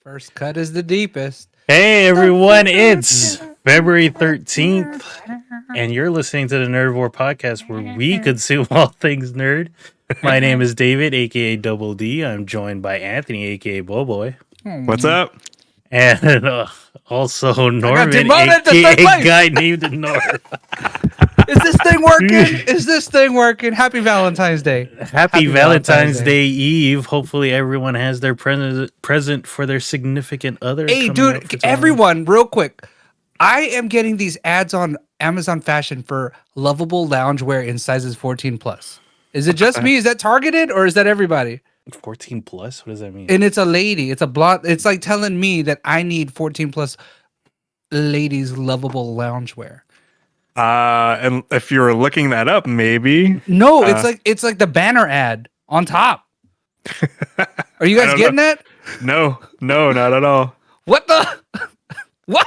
First cut is the deepest. Hey everyone, it's February 13th, and you're listening to the Nerdivore podcast where we consume all things nerd. My name is David, aka Double D. I'm joined by Anthony, aka Boboy. What's up? And also Norman, demoted to aka third place. guy named Norm. Is this thing working? Is this thing working? Happy Valentine's Day. Happy Valentine's Day Eve. Hopefully everyone has their present for their significant other. Hey, coming up for dude, tomorrow. everyone, real quick. I am getting these ads on Amazon Fashion for lovable loungewear in sizes 14 plus. Is it just me? Is that targeted or is that everybody? 14 plus? What does that mean? And it's a lady. It's a blonde. It's like telling me that I need 14 plus ladies lovable loungewear. And if you were looking that up, maybe. No, it's like the banner ad on top. Are you guys getting that? No, not at all. What the? What?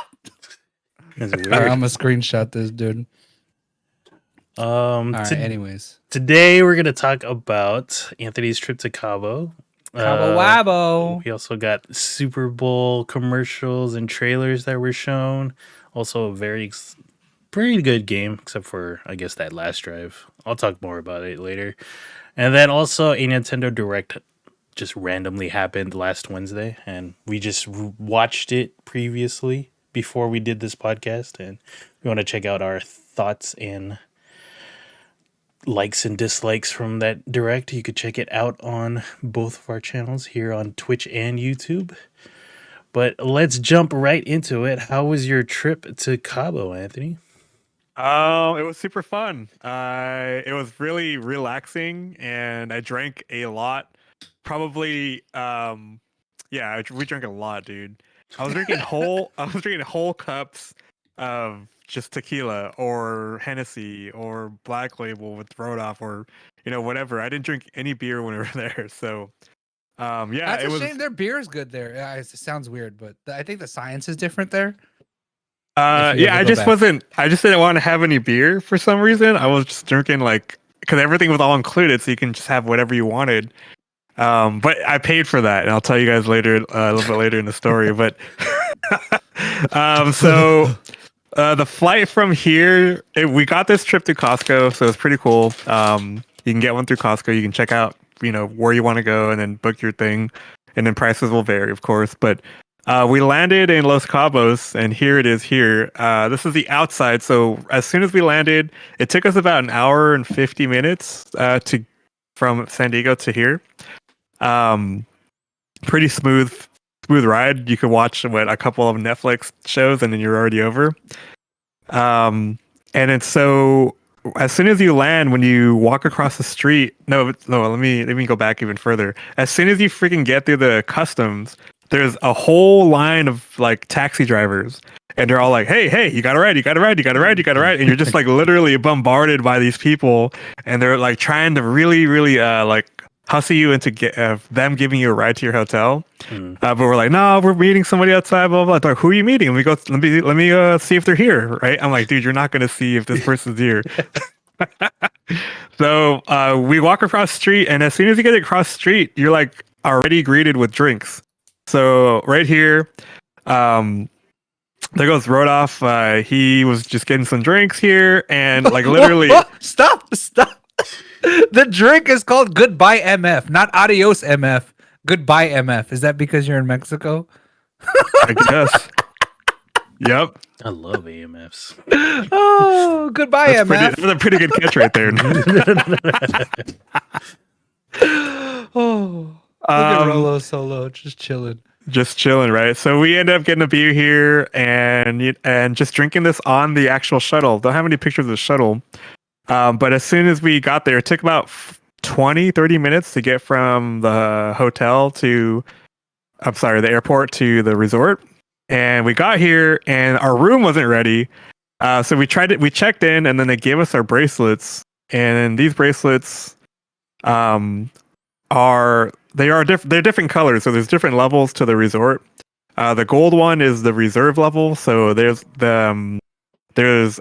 That's All right, weird. I'm gonna screenshot this, dude. All right. To- Anyways, Today we're gonna talk about Anthony's trip to Cabo. Cabo Wabo. We also got Super Bowl commercials and trailers that were shown. Also a pretty good game, except for I guess that last drive. I'll talk more about it later. And then also a Nintendo Direct just randomly happened last Wednesday, and we just watched it previously before we did this podcast, and we want to check out our thoughts and likes and dislikes from that direct. You could check it out on both of our channels here on Twitch and YouTube. But let's jump right into it. How was your trip to Cabo, Anthony? It was super fun. It was really relaxing, and I drank a lot. Probably, we drank a lot, dude. I was drinking whole cups of just tequila or Hennessy or Black Label with Rodoff or whatever. I didn't drink any beer when we were there, so That's it a was. shame. Their beer is good there. It sounds weird, but I think the science is different there. I just didn't want to have any beer for some reason. I was just drinking because everything was all included, so you can just have whatever you wanted. But I paid for that, and I'll tell you guys later, a little bit later in the story. But the flight from here, we got this trip to Costco, so it's pretty cool. You can get one through Costco. You can check out, where you want to go, and then book your thing, and then prices will vary, of course. But we landed in Los Cabos, and here it is here. This is the outside. So as soon as we landed, it took us about an hour and 50 minutes from San Diego to here. Pretty smooth ride. You could watch a couple of Netflix shows, and then you're already over. And it's so as soon as you land, when you walk across the street, no, let me go back even further. As soon as you freaking get through the customs, there's a whole line of taxi drivers, and they're all like, hey, you got a ride, and you're just literally bombarded by these people, and they're trying to really, really hustle you into them giving you a ride to your hotel. But we're like, no, we're meeting somebody outside, blah blah. Like, who are you meeting? And we go, let me see if they're here, right? I'm like, dude, you're not gonna see if this person's here. So we walk across the street, and as soon as you get across the street, you're already greeted with drinks. So right here, there goes Rodoff. He was just getting some drinks here, and literally, Stop. The drink is called Goodbye MF, not Adios MF. Goodbye MF. Is that because you're in Mexico? I guess. Yep. I love AMFs. Oh, goodbye MF. That's a pretty good catch right there. Oh, look at Rolo Solo, just chilling. Just chilling, right? So we end up getting a beer here and just drinking this on the actual shuttle. Don't have any pictures of the shuttle. But as soon as we got there, it took about 30 minutes to get from the the airport to the resort. And we got here and our room wasn't ready. So we checked in, and then they gave us our bracelets. And these bracelets they're different colors. So there's different levels to the resort. The gold one is the reserve level. So there's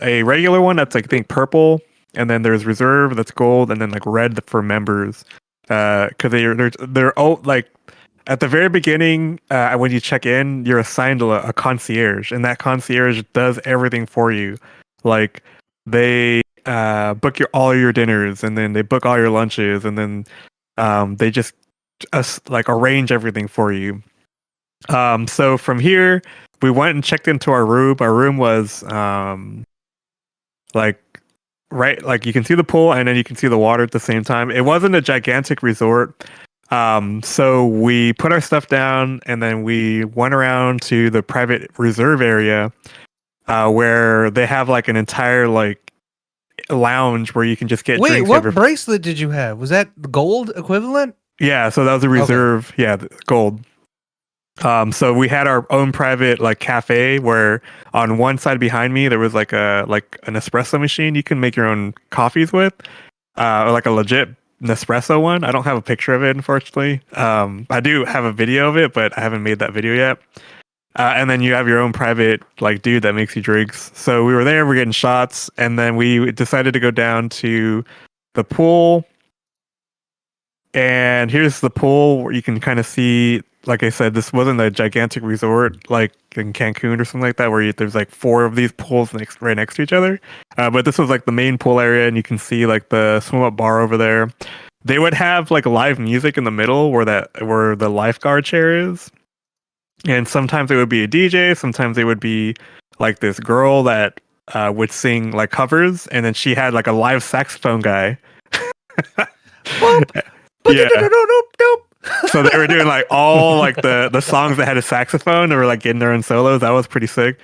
a regular one that's I think purple. And then there's reserve that's gold, and then red for members. Because they're all at the very beginning, when you check in, you're assigned to a concierge, and that concierge does everything for you. Like they book all your dinners, and then they book all your lunches, and then they just like arrange everything for you. So from here, we went and checked into our room. Our room was like right, like you can see the pool and then you can see the water at the same time. It wasn't a gigantic resort. So we put our stuff down and then we went around to the private reserve area, where they have like an entire like lounge where you can just get Wait, drinks. what bracelet did you have? Was that gold equivalent? Yeah, so that was a reserve. Okay. Yeah, gold. So we had our own private like cafe where on one side behind me there was like an espresso machine you can make your own coffees with, or like a legit Nespresso one. I don't have a picture of it, unfortunately. I do have a video of it, but I haven't made that video yet. And then you have your own private like dude that makes you drinks. So we were there, we're getting shots, and then we decided to go down to the pool. And here's the pool where you can kind of see, like I said, this wasn't a gigantic resort like in Cancun or something like that, where there's like 4 of these pools right next to each other. But this was like the main pool area, and you can see like the swim up bar over there. They would have like live music in the middle where the lifeguard chair is. And sometimes it would be a DJ, sometimes it would be like this girl that would sing like covers, and then she had like a live saxophone guy. Yeah. So they were doing like all like the songs that had a saxophone. They were like getting their own solos. That was pretty sick.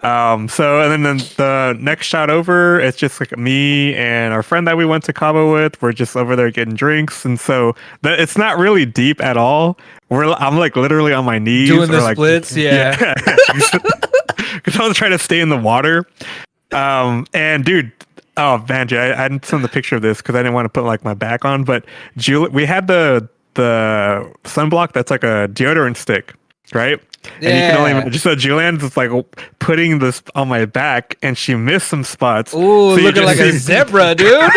And then the next shot over, it's just like me and our friend that we went to Cabo with. We're just over there getting drinks, and so it's not really deep at all. I'm like literally on my knees doing the like, splits, yeah. Because I was trying to stay in the water. And dude, oh man, dude, I didn't send the picture of this because I didn't want to put like my back on. But we had the sunblock that's like a deodorant stick, right? Yeah. And you can only imagine. So Julianne's just like putting this on my back, and she missed some spots. Ooh, so looking like a zebra, dude.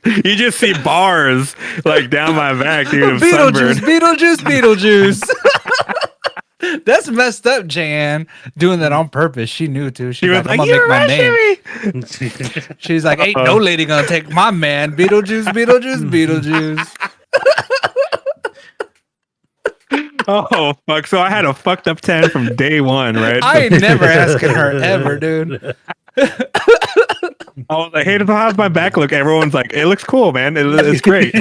You just see bars like down my back, dude. Beetlejuice. That's messed up, Jan. Doing that on purpose. She knew too. She was like, I'm gonna make my name. She's like, ain't no lady gonna take my man. Beetlejuice. Oh fuck! So I had a fucked up tan from day one, right? I ain't never asking her ever, dude. I was like, hey, how's my back look? Everyone's like, it looks cool, man. It's great.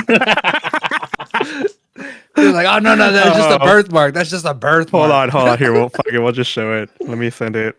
They're like, oh no, that's just a birthmark. That's just a birthmark. Hold on. Here, we'll just show it. Let me send it.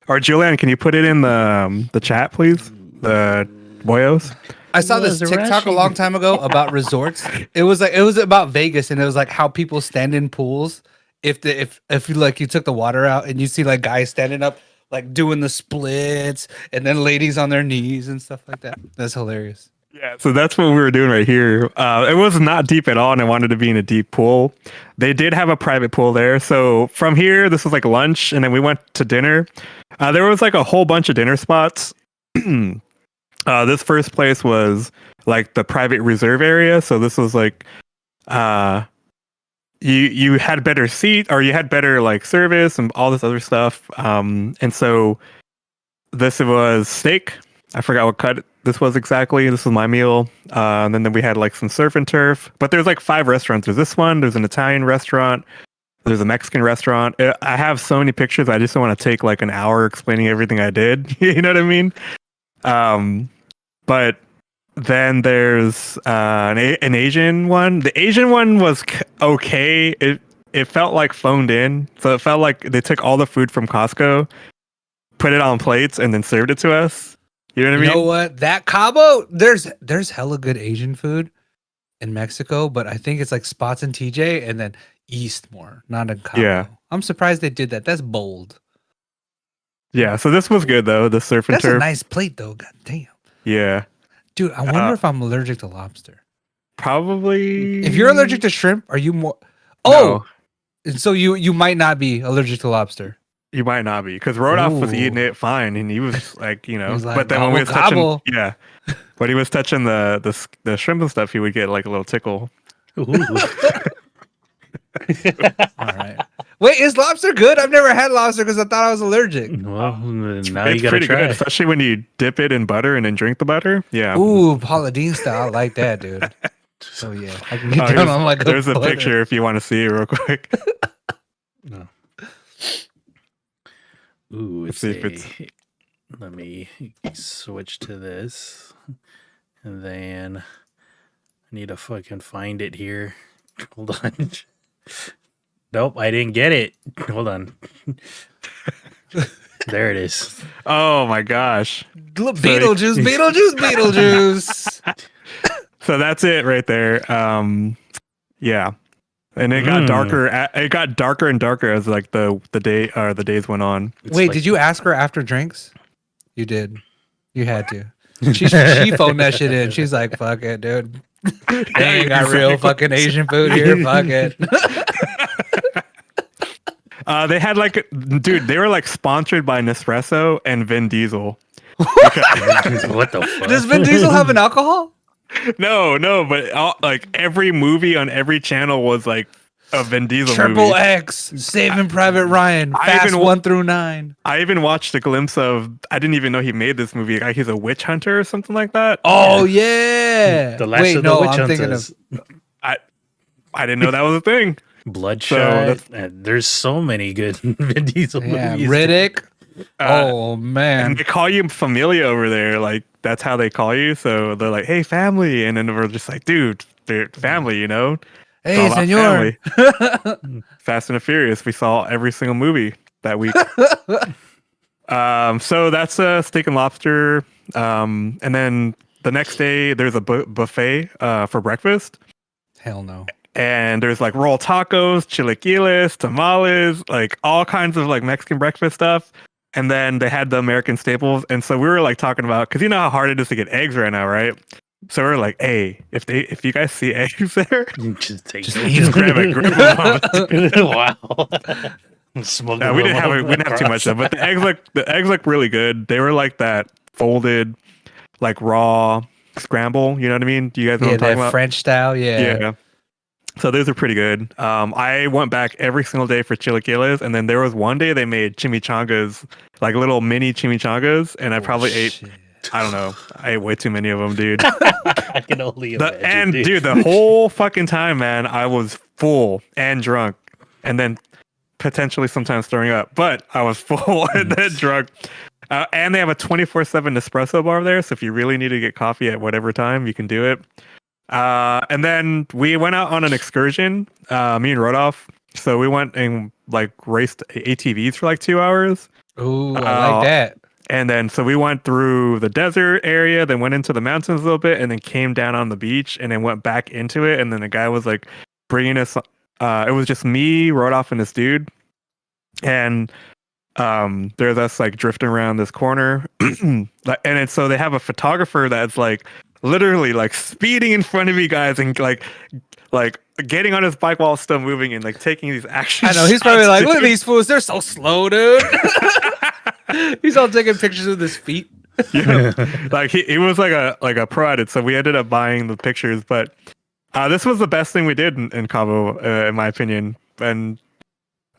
Or Julianne, can you put it in the chat, please? The boyos. I saw this TikTok a long time ago about resorts. It was about Vegas, and it was like how people stand in pools. If you like, you took the water out and you see like guys standing up, like doing the splits, and then ladies on their knees and stuff like that. That's hilarious. Yeah, so that's what we were doing right here. It was not deep at all, and I wanted to be in a deep pool. They did have a private pool there. So from here, this was like lunch, and then we went to dinner. There was like a whole bunch of dinner spots. This first place was like the private reserve area. So this was like, you had better seat, or you had better like service and all this other stuff. And so this was steak. I forgot what cut this was exactly. This was my meal. And then we had like some surf and turf. But there's like 5 restaurants. There's this one. There's an Italian restaurant. There's a Mexican restaurant. I have so many pictures. I just don't want to take like an hour explaining everything I did. You know what I mean? But then there's an Asian one. The Asian one was okay. It felt like phoned in. So it felt like they took all the food from Costco, put it on plates, and then served it to us. You know what I mean? You know what? That Cabo, there's hella good Asian food in Mexico, but I think it's like spots in TJ and then East more, not in Cabo. Yeah. I'm surprised they did that. That's bold. Yeah, so this was good though, the surf and turf. That's a nice plate though. God damn. Yeah. Dude, I wonder if I'm allergic to lobster. Probably. If you're allergic to shrimp, are you more? Oh, no. So you might not be allergic to lobster. You might not be, because Rodolph was eating it fine, and he was like, like, but then when we was touching, when he was touching the shrimp and stuff, he would get like a little tickle. All right. Wait, is lobster good? I've never had lobster because I thought I was allergic. Well, now It's you gotta pretty try. good, especially when you dip it in butter and then drink the butter. Yeah. Ooh, Paula Deen style. I like that, dude. So yeah, I can get Oh, down on like there's a butter. picture if you want to see it real quick. No. Ooh, Let's it's see if it's- let me switch to this. And then I need to fucking find it here. Hold on. Nope, I didn't get it. Hold on. There it is. Oh my gosh. Beetlejuice, Beetlejuice, Beetlejuice. So that's it right there. Yeah. And it got darker. It got darker and darker as like the days went on. It's Wait, like- did you ask her after drinks? You did. You had to. She phoned that shit in. She's like, "Fuck it, dude. They ain't got real fucking Asian food here. Fuck it." They had like, dude, they were like sponsored by Nespresso and Vin Diesel. What the fuck? Does Vin Diesel have an alcohol? No, but like every movie on every channel was like a Vin Diesel Triple movie. X, Saving Private Ryan, I Fast even- 1 through 9. I even watched a glimpse of. I didn't even know he made this movie. Like he's a witch hunter or something like that. Oh yeah. The last Wait, of the no, witch I'm thinking hunters. of I didn't know that was a thing. Bloodshot. And there's so many good Vin Diesel yeah, movies. Riddick. Oh And man. they call you familia over there. Like that's how they call you. So they're like, "Hey, family," and then we're just like, "Dude, they're family," you know. It's all Hey, about senor. family. Fast and the Furious. We saw every single movie that week. So that's steak and lobster. And then the next day there's a buffet for breakfast. Hell no. And there's like roll tacos, chilaquiles, tamales, like all kinds of like Mexican breakfast stuff. And then they had the American staples. And so we were like talking about, because you know how hard it is to get eggs right now, right? So we're like, hey, if you guys see eggs there, Just take Just them. eat 'em. grab it. Wow. Smoke No, we didn't have too much of, but the eggs look really good. They were like that folded, like raw scramble. You know what I mean? Do you guys know Yeah, what I'm talking that about? French style. Yeah. Yeah. So those are pretty good. I went back every single day for chilaquiles, and then there was one day they made chimichangas, like little mini chimichangas, and I probably ate. Shit. I don't know. I ate way too many of them, dude. I can only imagine. Dude, the whole fucking time, man, I was full and drunk, and then potentially sometimes throwing up, but I was full and then drunk. And they have a 24/7 espresso bar there, so if you really need to get coffee at whatever time, you can do it. And then we went out on an excursion, me and Rodolph. So we went and like raced ATVs for like 2 hours. Ooh, I like that. And then so we went through the desert area, then went into the mountains a little bit, and then came down on the beach, and then went back into it. And then the guy was like bringing us. It was just me, Rodolph, and this dude, and there's us like drifting around this corner, and it's so they have a photographer that's like literally like speeding in front of you guys and like getting on his bike while still moving and like taking these action. I know he's probably shots, like, look at dude. these fools, they're so slow, dude. He's all taking pictures with his feet. Yeah. Like he was like a pro at it, so we ended up buying the pictures. But this was the best thing we did in Cabo, in my opinion. And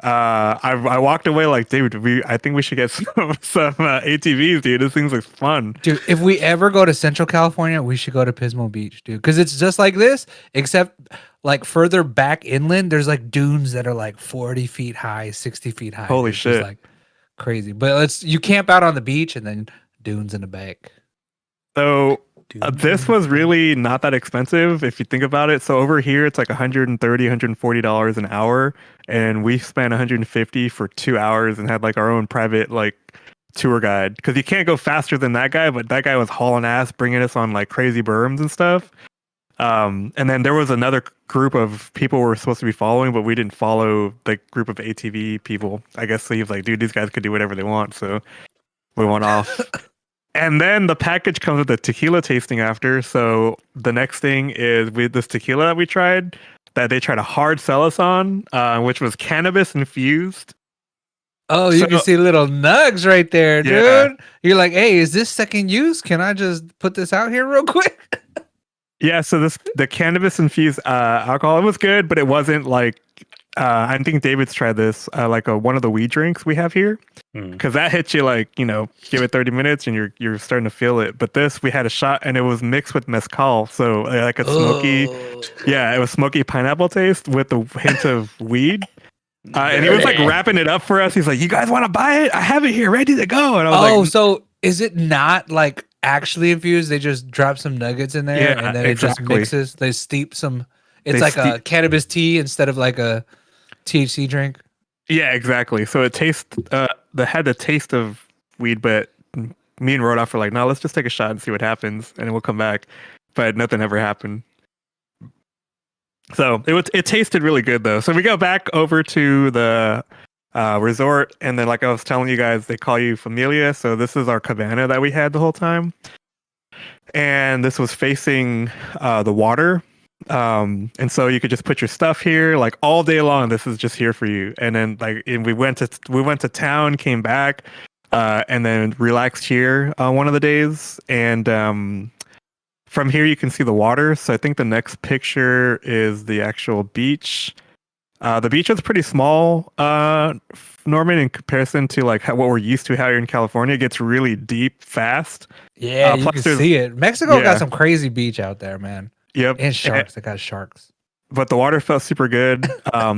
I walked away like, dude, I think we should get some ATVs, dude. This thing looks fun. Dude, if we ever go to Central California, we should go to Pismo Beach, dude. Because it's just like this, except like further back inland, there's like dunes that are like 40 feet high, 60 feet high. Holy It's just, shit. like crazy. But you camp out on the beach and then dunes in the back. So this was really not that expensive if you think about it. So over here, it's like $130, $140 an hour, and we spent $150 for 2 hours and had like our own private like tour guide, because you can't go faster than that guy. But that guy was hauling ass, bringing us on like crazy berms and stuff. And then there was another group of people we were supposed to be following, but we didn't follow the group of ATV people. I guess he was like, dude, these guys could do whatever they want, so we went off. And then the package comes with a tequila tasting after. So the next thing is with this tequila that we tried, that they try to hard sell us on, which was cannabis infused. Oh, you can So- see little nugs right there, Yeah. dude. You're like, hey, is this second use? Can I just put this out here real quick? Yeah, so the cannabis infused alcohol, it was good, but it wasn't like I think David's tried this like one of the weed drinks we have here, because that hits you like give it 30 minutes and you're starting to feel it. But this we had a shot and it was mixed with mezcal, so like a smoky, it was smoky pineapple taste with a hint of weed. And he was like wrapping it up for us. He's like, "You guys want to buy it? I have it here, ready to go." And I was like, so is it not like actually infused? They just drop some nuggets in there and then it just mixes. They steep some. It's like a cannabis tea instead of like a THC drink. Yeah, exactly. So it tastes. Had the taste of weed, but me and Rodolph were like, "No, let's just take a shot and see what happens, and then we'll come back." But nothing ever happened. So it tasted really good though. So we go back over to the resort, and then like I was telling you guys, they call you Familia. So this is our cabana that we had the whole time, and this was facing the water. And so you could just put your stuff here like all day long. This is just here for you. And then we went to town, came back, and then relaxed here one of the days. And from here you can see the water. So I think the next picture is the actual beach. The beach is pretty small, Norman, in comparison to like what we're used to here in California. It gets really deep fast. Yeah, you can see it. Mexico got some crazy beach out there, man. Yep. And sharks. They got sharks. But the water felt super good.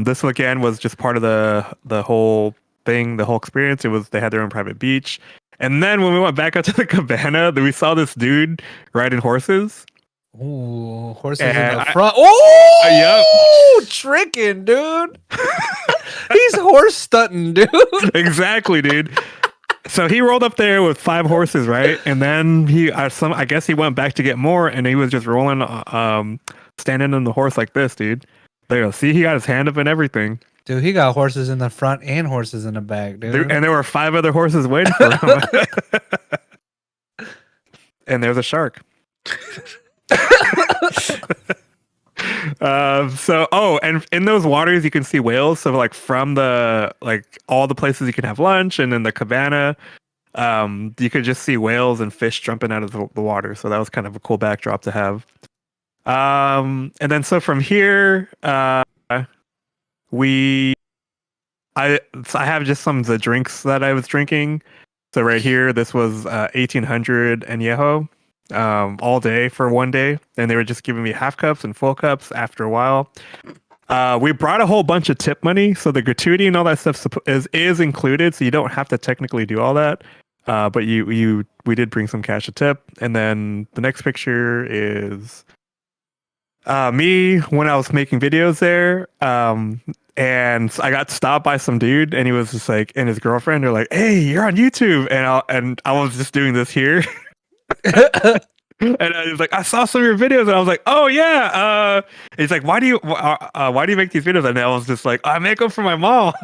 This again was just part of the whole thing, the whole experience. They had their own private beach. And then when we went back up to the cabana, we saw this dude riding horses. Ooh, horses in the front. Oh, yep. Tricking, dude. He's horse stunting, dude. Exactly, dude. So he rolled up there with 5 horses, right? And then I guess he went back to get more, and he was just rolling, standing on the horse like this, dude. There you go. See, he got his hand up and everything. Dude, he got horses in the front and horses in the back, dude. And there were 5 other horses waiting for him. And there's a shark. And in those waters you can see whales. So like from all the places you can have lunch, and in the cabana, you could just see whales and fish jumping out of the water. So that was kind of a cool backdrop to have. And then so from here, I have just some of the drinks that I was drinking. So right here, this was 1800 añejo. All day for one day, and they were just giving me half cups and full cups after a while. We brought a whole bunch of tip money, so the gratuity and all that stuff is included, so you don't have to technically do all that. But we did bring some cash to tip. And then the next picture is me when I was making videos there. And I got stopped by some dude, and he was just like, and his girlfriend are like, "Hey, you're on YouTube," and I was just doing this here. And I was like, "I saw some of your videos," and I was like, "Oh yeah." He's like, "Why do you make these videos?" And I was just like, "I make them for my mom."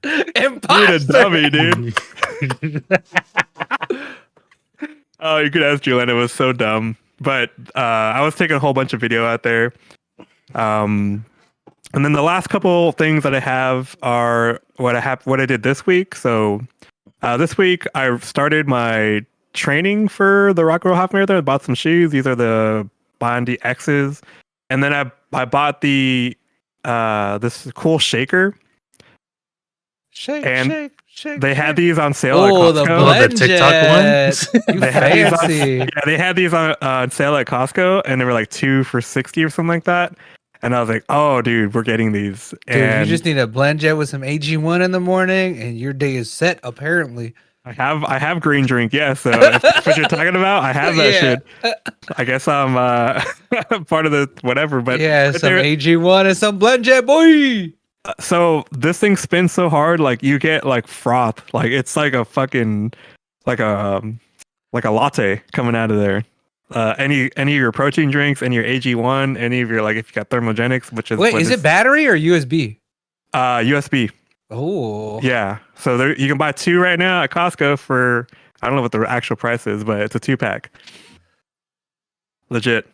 You're a dummy, dude. Oh, you could ask Julian. It was so dumb, but I was taking a whole bunch of video out there. And then the last couple things that I have are what I did this week. So. This week, I started my training for the Rock and Roll Half Marathon. I bought some shoes. These are the Bondi X's. And then I bought the this cool shaker. Shake. They had these on sale at Costco. The TikTok ones. They had these on sale at Costco, and they were like 2 for $60 or something like that. And I was like, "Oh, dude, we're getting these." Dude, you just need a blend jet with some AG1 in the morning, and your day is set. Apparently, I have green drink. Yeah, so if that's what you're talking about, I have that shit. I guess I'm part of the whatever. But yeah, some AG1 and some blend jet, boy. So this thing spins so hard, like you get like froth. Like it's like a fucking like a latte coming out of there. Any of your protein drinks, any of your AG1, any of your if you got thermogenics, which is is it battery or USB? USB. Oh yeah. So you can buy 2 right now at Costco for I don't know what the actual price is, but it's a 2-pack. Legit.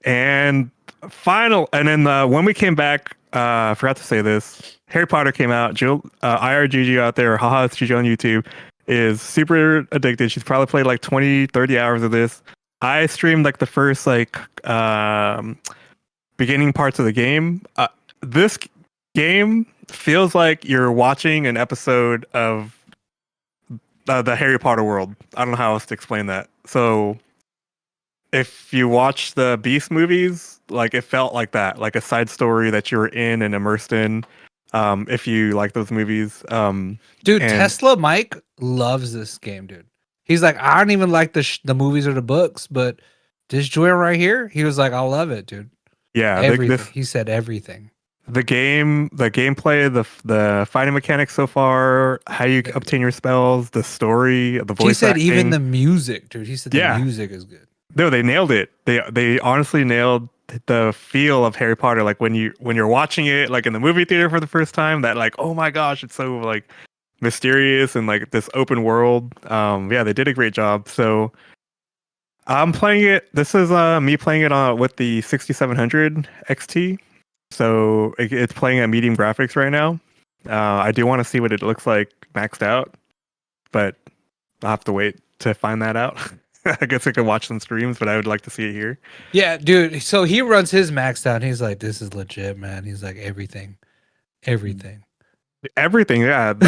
And and then when we came back, I forgot to say this. Harry Potter came out. IRGG out there, haha, it's GG on YouTube. is super addicted. She's probably played like 20, 30 hours of this. I streamed like the first like beginning parts of the game. This game feels like you're watching an episode of the Harry Potter world. I don't know how else to explain that. So if you watch the Beast movies, like it felt like that, like a side story that you were in and immersed in. If you like those movies, dude, Tesla Mike loves this game, dude. He's like, I don't even like the movies or the books, but this joint right here, he was like, I love it, dude. Yeah, everything. He said everything. The gameplay, the fighting mechanics so far, how you obtain your spells, the story, the voice. He said acting. Even the music, dude. He said the music is good. No, they nailed it. They honestly nailed the feel of Harry Potter. Like when you're watching it, like in the movie theater for the first time, that like, oh my gosh, it's so like mysterious and like this open world. Yeah, they did a great job. So I'm playing it. This is me playing it on with the 6700 XT. So it's playing at medium graphics right now. I do want to see what it looks like maxed out, but I'll have to wait to find that out. I guess I could watch some streams, but I would like to see it here. Yeah, dude. So he runs his maxed out. He's like, this is legit, man. He's like, everything. Yeah.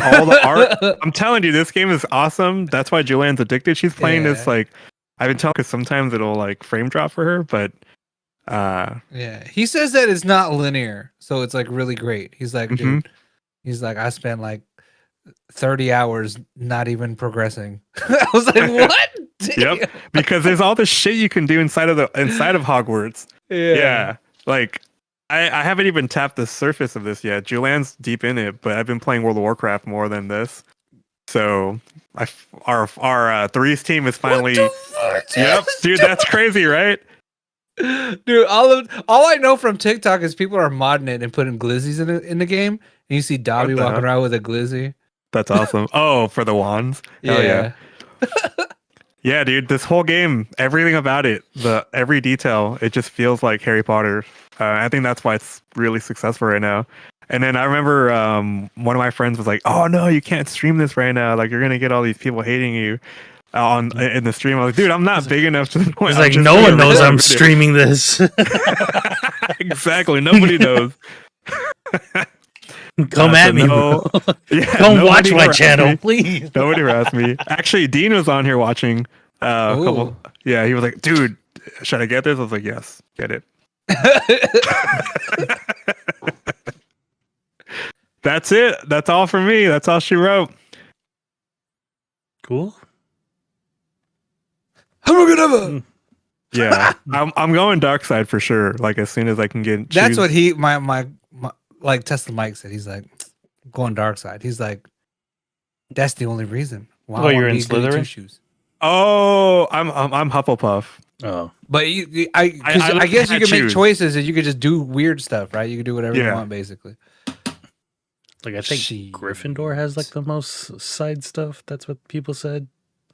All the art. I'm telling you, this game is awesome. That's why Julianne's addicted. She's playing this like I've been telling, because sometimes it'll like frame drop for her, but yeah, he says that it's not linear, so it's like really great. He's like, dude, he's like, I spent like 30 hours not even progressing. I was like, what? Yep, because there's all this shit you can do inside of Hogwarts. Yeah, like I haven't even tapped the surface of this yet. Julianne's deep in it, but I've been playing World of Warcraft more than this. So our threes team is finally. Yep, dude, that's crazy, right? Dude, all I know from TikTok is people are modding it and putting glizzies in the game, and you see Dobby walking around with a glizzy. That's awesome. Oh, for the wands. Hell yeah. Yeah, dude, this whole game, everything about it, every detail, it just feels like Harry Potter. I think that's why it's really successful right now. And then I remember one of my friends was like, "Oh no, you can't stream this right now. Like you're gonna get all these people hating you." In the stream, I was like, dude, I'm not big enough to the point. It's like no one knows I'm streaming this. Exactly, nobody knows. Come at me, bro. Yeah, don't watch my channel, please. Nobody harassed me. Actually, Dean was on here watching. Couple, yeah, he was like, dude, should I get this? I was like, yes, get it. That's it. That's all for me. That's all she wrote. Cool. Yeah, I'm going dark side for sure. Like as soon as I can get. That's what my like Tesla Mike said. He's like going dark side. He's like, that's the only reason. Why you're in Slytherin? Oh, I'm Hufflepuff. Oh, but I guess you can make choices and you can just do weird stuff, right? You can do whatever you want, basically. Like I think Gryffindor has like the most side stuff. That's what people said.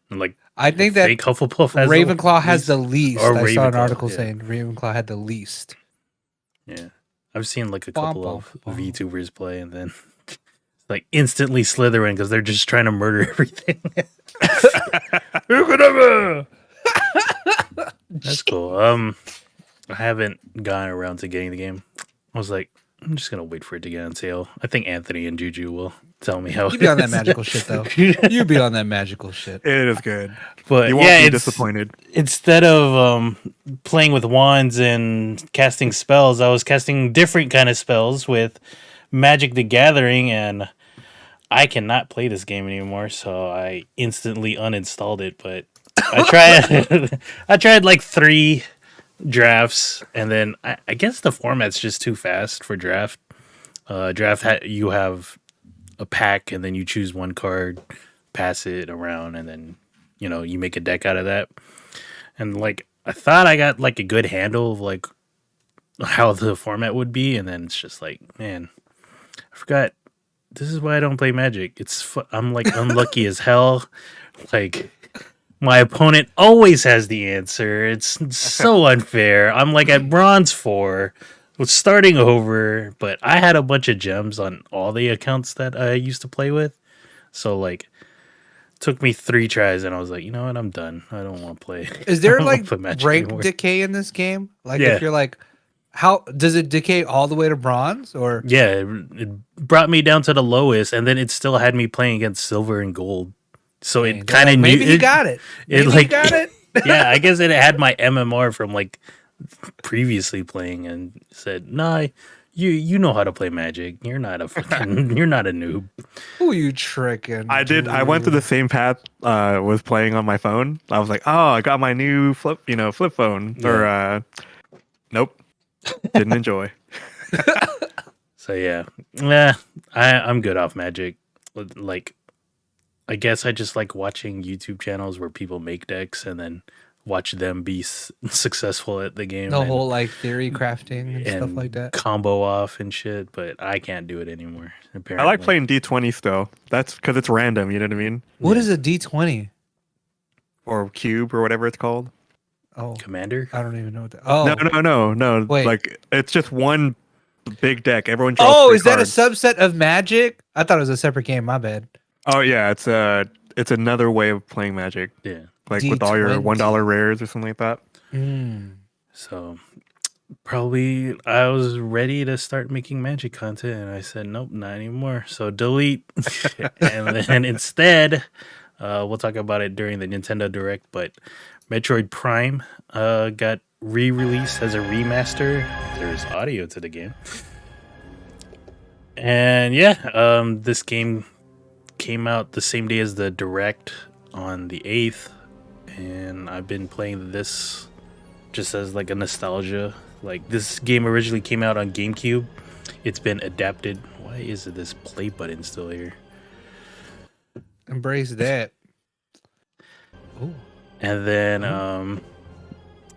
And like I think that Hufflepuff has Ravenclaw has the least. I saw an article yeah. saying Ravenclaw had the least. Yeah, I've seen like a couple of VTubers play, and then like instantly Slytherin because they're just trying to murder everything. That's cool. I haven't gotten around to getting the game. I was like, I'm just gonna wait for it to get on sale. I think Anthony and Juju will tell me how. You be on that magical shit though. You be on that magical shit. It is good, but you won't be disappointed. Instead of playing with wands and casting spells, I was casting different kind of spells with Magic the Gathering, and I cannot play this game anymore. So I instantly uninstalled it. But I tried like 3 drafts, and then I guess the format's just too fast for draft. You have a pack, and then you choose one card, pass it around, and then you make a deck out of that. And like I thought I got like a good handle of like how the format would be, and then it's just like, man, I forgot. This is why I don't play Magic. I'm like unlucky as hell. Like my opponent always has the answer. It's so unfair. I'm like at bronze 4, was starting over, but I had a bunch of gems on all the accounts that I used to play with. So like took me 3 tries, and I was like, you know what, I'm done. I don't want to play. Is there I don't like wanna play Magic rank anymore. decay in this game? Like Yeah. if you're like, how does it decay all the way to bronze or? Yeah, it brought me down to the lowest, and then it still had me playing against silver and gold. So Dang, it kind of like, maybe knew you got it. Maybe like you got it. yeah, I guess it had my MMR from like previously playing, and said, "Nah, you know how to play Magic. You're not a fucking, you're not a noob." Who you tricking? I did. I went through the same path. Was playing on my phone. I was like, oh, I got my new flip phone. Or nope, didn't enjoy. So yeah, I'm good off Magic. Like, I guess I just like watching YouTube channels where people make decks and then watch them be successful at the game. The whole like theory crafting and stuff and like that. combo off and shit, but I can't do it anymore. Apparently. I like playing D20 still. That's because it's random. You know what I mean? What is a D20? Or cube or whatever it's called. Oh, Commander. I don't even know what that. Oh, No. Wait. Like it's just one big deck. Everyone draws. Oh, 3 is that a cards. subset of Magic? I thought it was a separate game. My bad. Oh yeah, it's another way of playing Magic. Yeah. Like with all your D20. $1 rares or something like that. So probably I was ready to start making Magic content, and I said nope, not anymore. So delete, and then instead, we'll talk about it during the Nintendo Direct. But Metroid Prime got re-released as a remaster. There's audio to the game, and yeah, this game came out the same day as the Direct on the 8th, and I've been playing this just as like a nostalgia. Like, this game originally came out on GameCube. It's been adapted. Why is this play button still here? Embrace that. Ooh. And then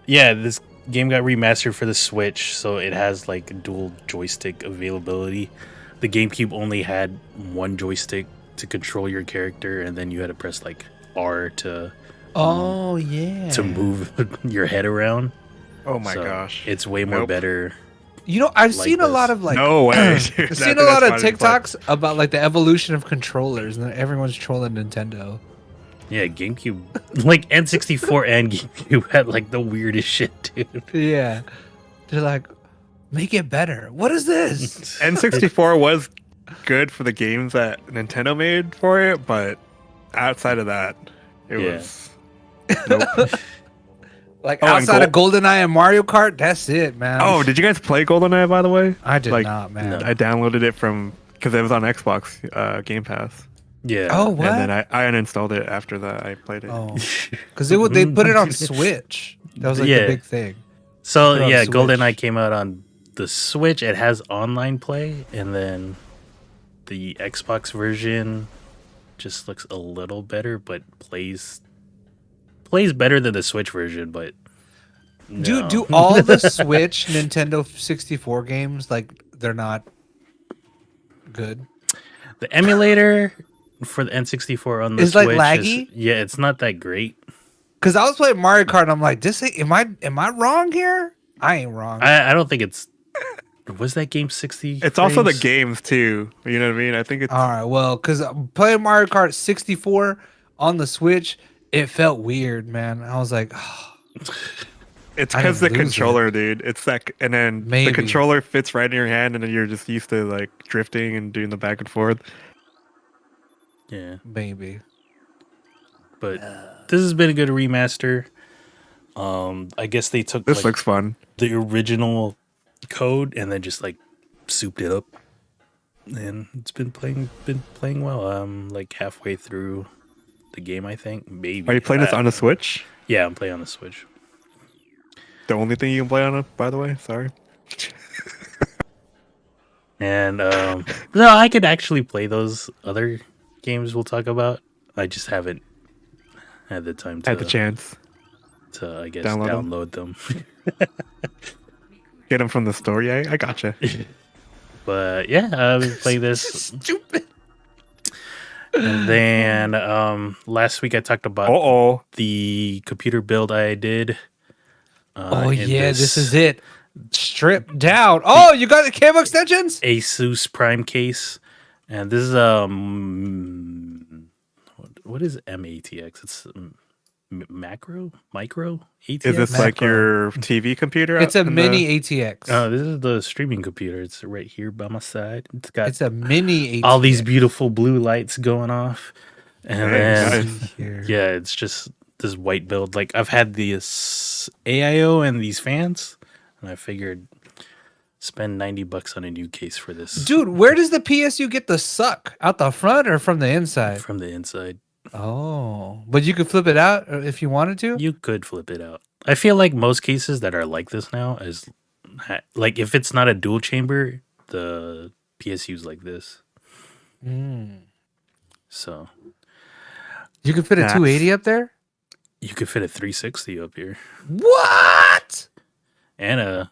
yeah, this game got remastered for the Switch, so it has like dual joystick availability. The GameCube only had one joystick to control your character, and then you had to press like R to to move your head around. Oh my So gosh. it's way more better. You know, I've Like seen a this. lot of like No way. dude. I've seen a lot of TikToks about like the evolution of controllers, and then everyone's trolling Nintendo. Yeah, GameCube, like N64 and GameCube had like the weirdest shit, dude. Yeah, they're like, make it better. What is this? N64 was good for the games that Nintendo made for it, but outside of that, it Yeah. was nope. Like Oh, and outside of GoldenEye and Mario Kart, that's it, man. Oh, did you guys play GoldenEye by the way? I did like, not, man. no. I downloaded it from because it was on Xbox Game Pass. Yeah. Oh, what? And then I uninstalled it after that. I played it. Oh, because they put it on Switch. That was like Yeah. the big thing. So Put it on yeah, Switch. GoldenEye came out on the Switch. It has online play, and then the Xbox version just looks a little better, but plays better than the Switch version. But no. Do all the Switch Nintendo 64 games like they're not good? The emulator for the N64 on the Is, Switch like, laggy? yeah, it's not that great. Because I was playing Mario Kart, and I'm like, this ain't, am I wrong here? I ain't wrong. I don't think it's. Was that game 60? It's also the frames? games too. You know what I mean? I think it's All right, well, because playing Mario Kart 64 on the Switch, it felt weird, man. I was like, it's I because the didn't lose controller, dude. It's that, and then Maybe. the controller fits right in your hand, and then you're just used to like drifting and doing the back and forth. Yeah, maybe. but this has been a good remaster. I guess they took This like, looks fun. the original code and then just like souped it up, and it's been playing well. I'm like halfway through the game, I think. Maybe. Are you playing this on the Switch? Yeah, I'm playing on the Switch. The only thing you can play on it, by the way. Sorry. And no, I could actually play those other games we'll talk about. I just haven't had the time to Had the chance. to I guess Download them. Get them from the store. Yeah, I gotcha. But yeah, I've been playing this. Stupid. And then last week I talked about Oh, the computer build I did. Oh in yeah, this is it. Stripped down. Oh, you got the camo extensions? Asus Prime case, and this is what is MATX? It's micro ATX. Is this like Macro. your TV computer? It's a out in mini ATX. This is the streaming computer. It's right here by my side. It's got It's a mini ATX. all these beautiful blue lights going off, and Very then nice. yeah, it's just this white build. Like I've had this AIO and these fans, and I figured spend $90 on a new case for this. Dude, where does the PSU get the suck? Out the front or from the inside? From the inside. Oh, but you could flip it out if you wanted to. You could flip it out. I feel like most cases that are like this now is like if it's not a dual chamber, the PSU's like this. So You could fit a Nice. 280 up there. you could fit a 360 up here What? and a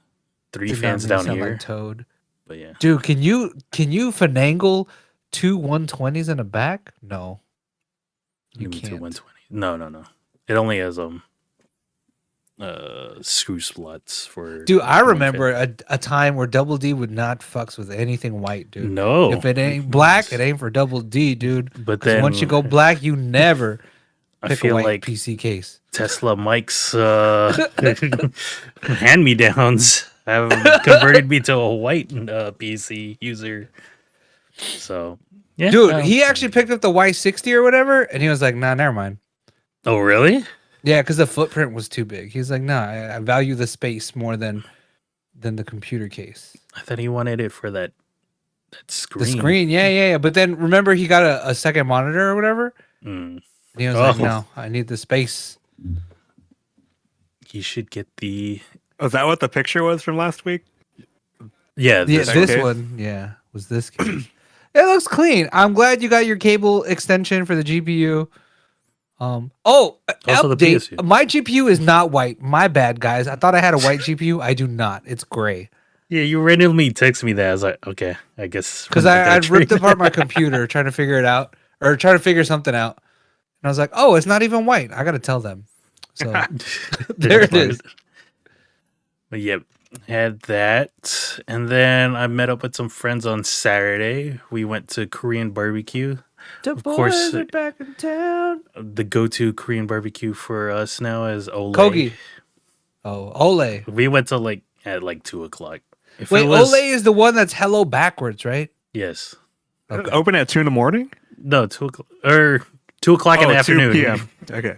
three Did not fans mean to down sound here. like Toad. But yeah, Dude, can you finagle two 120s in the back? No, you give me can't. 120. No. It only has screw slots for. Dude, I 150. remember a time where Double D would not fucks with anything white, dude. No, If it ain't black, it ain't for Double D, dude. But 'Cause then once you go black, you never I pick a feel white like PC case. Tesla Mike's hand me downs have converted me to a white PC user. So yeah, Dude, he actually picked up the Y60 or whatever, and he was like, "Nah, never mind." Oh really? Yeah, because the footprint was too big. He's like, "Nah, I value the space more than the computer case." I thought he wanted it for that screen. The screen, yeah. But then remember, he got a second monitor or whatever. Mm. And he was like, Oh. "No, I need the space." You should get the Was that what the picture was from last week? Yeah, this this case? one, yeah, was this case. It looks clean. I'm glad you got your cable extension for the GPU. Also the update. PSU. My GPU is not white. My bad, guys. I thought I had a white GPU. I do not. It's gray. Yeah, you randomly text me that. I was like, okay, I guess Because I ripped apart my computer trying to figure it out or trying to figure something out. And I was like, oh, it's not even white. I got to tell them. So there it is. But yep, had that, and then I met up with some friends on Saturday. We went to Korean barbecue. Of course, are back in town. The go-to Korean barbecue for us now is Ole. Kogi. Oh, Ole. We went to at 2:00. If Wait, it was, Ole is the one that's hello backwards, right? yes, Okay. Open at 2 in the morning? no 2:00 or 2:00 in the 2 afternoon. p.m. Okay.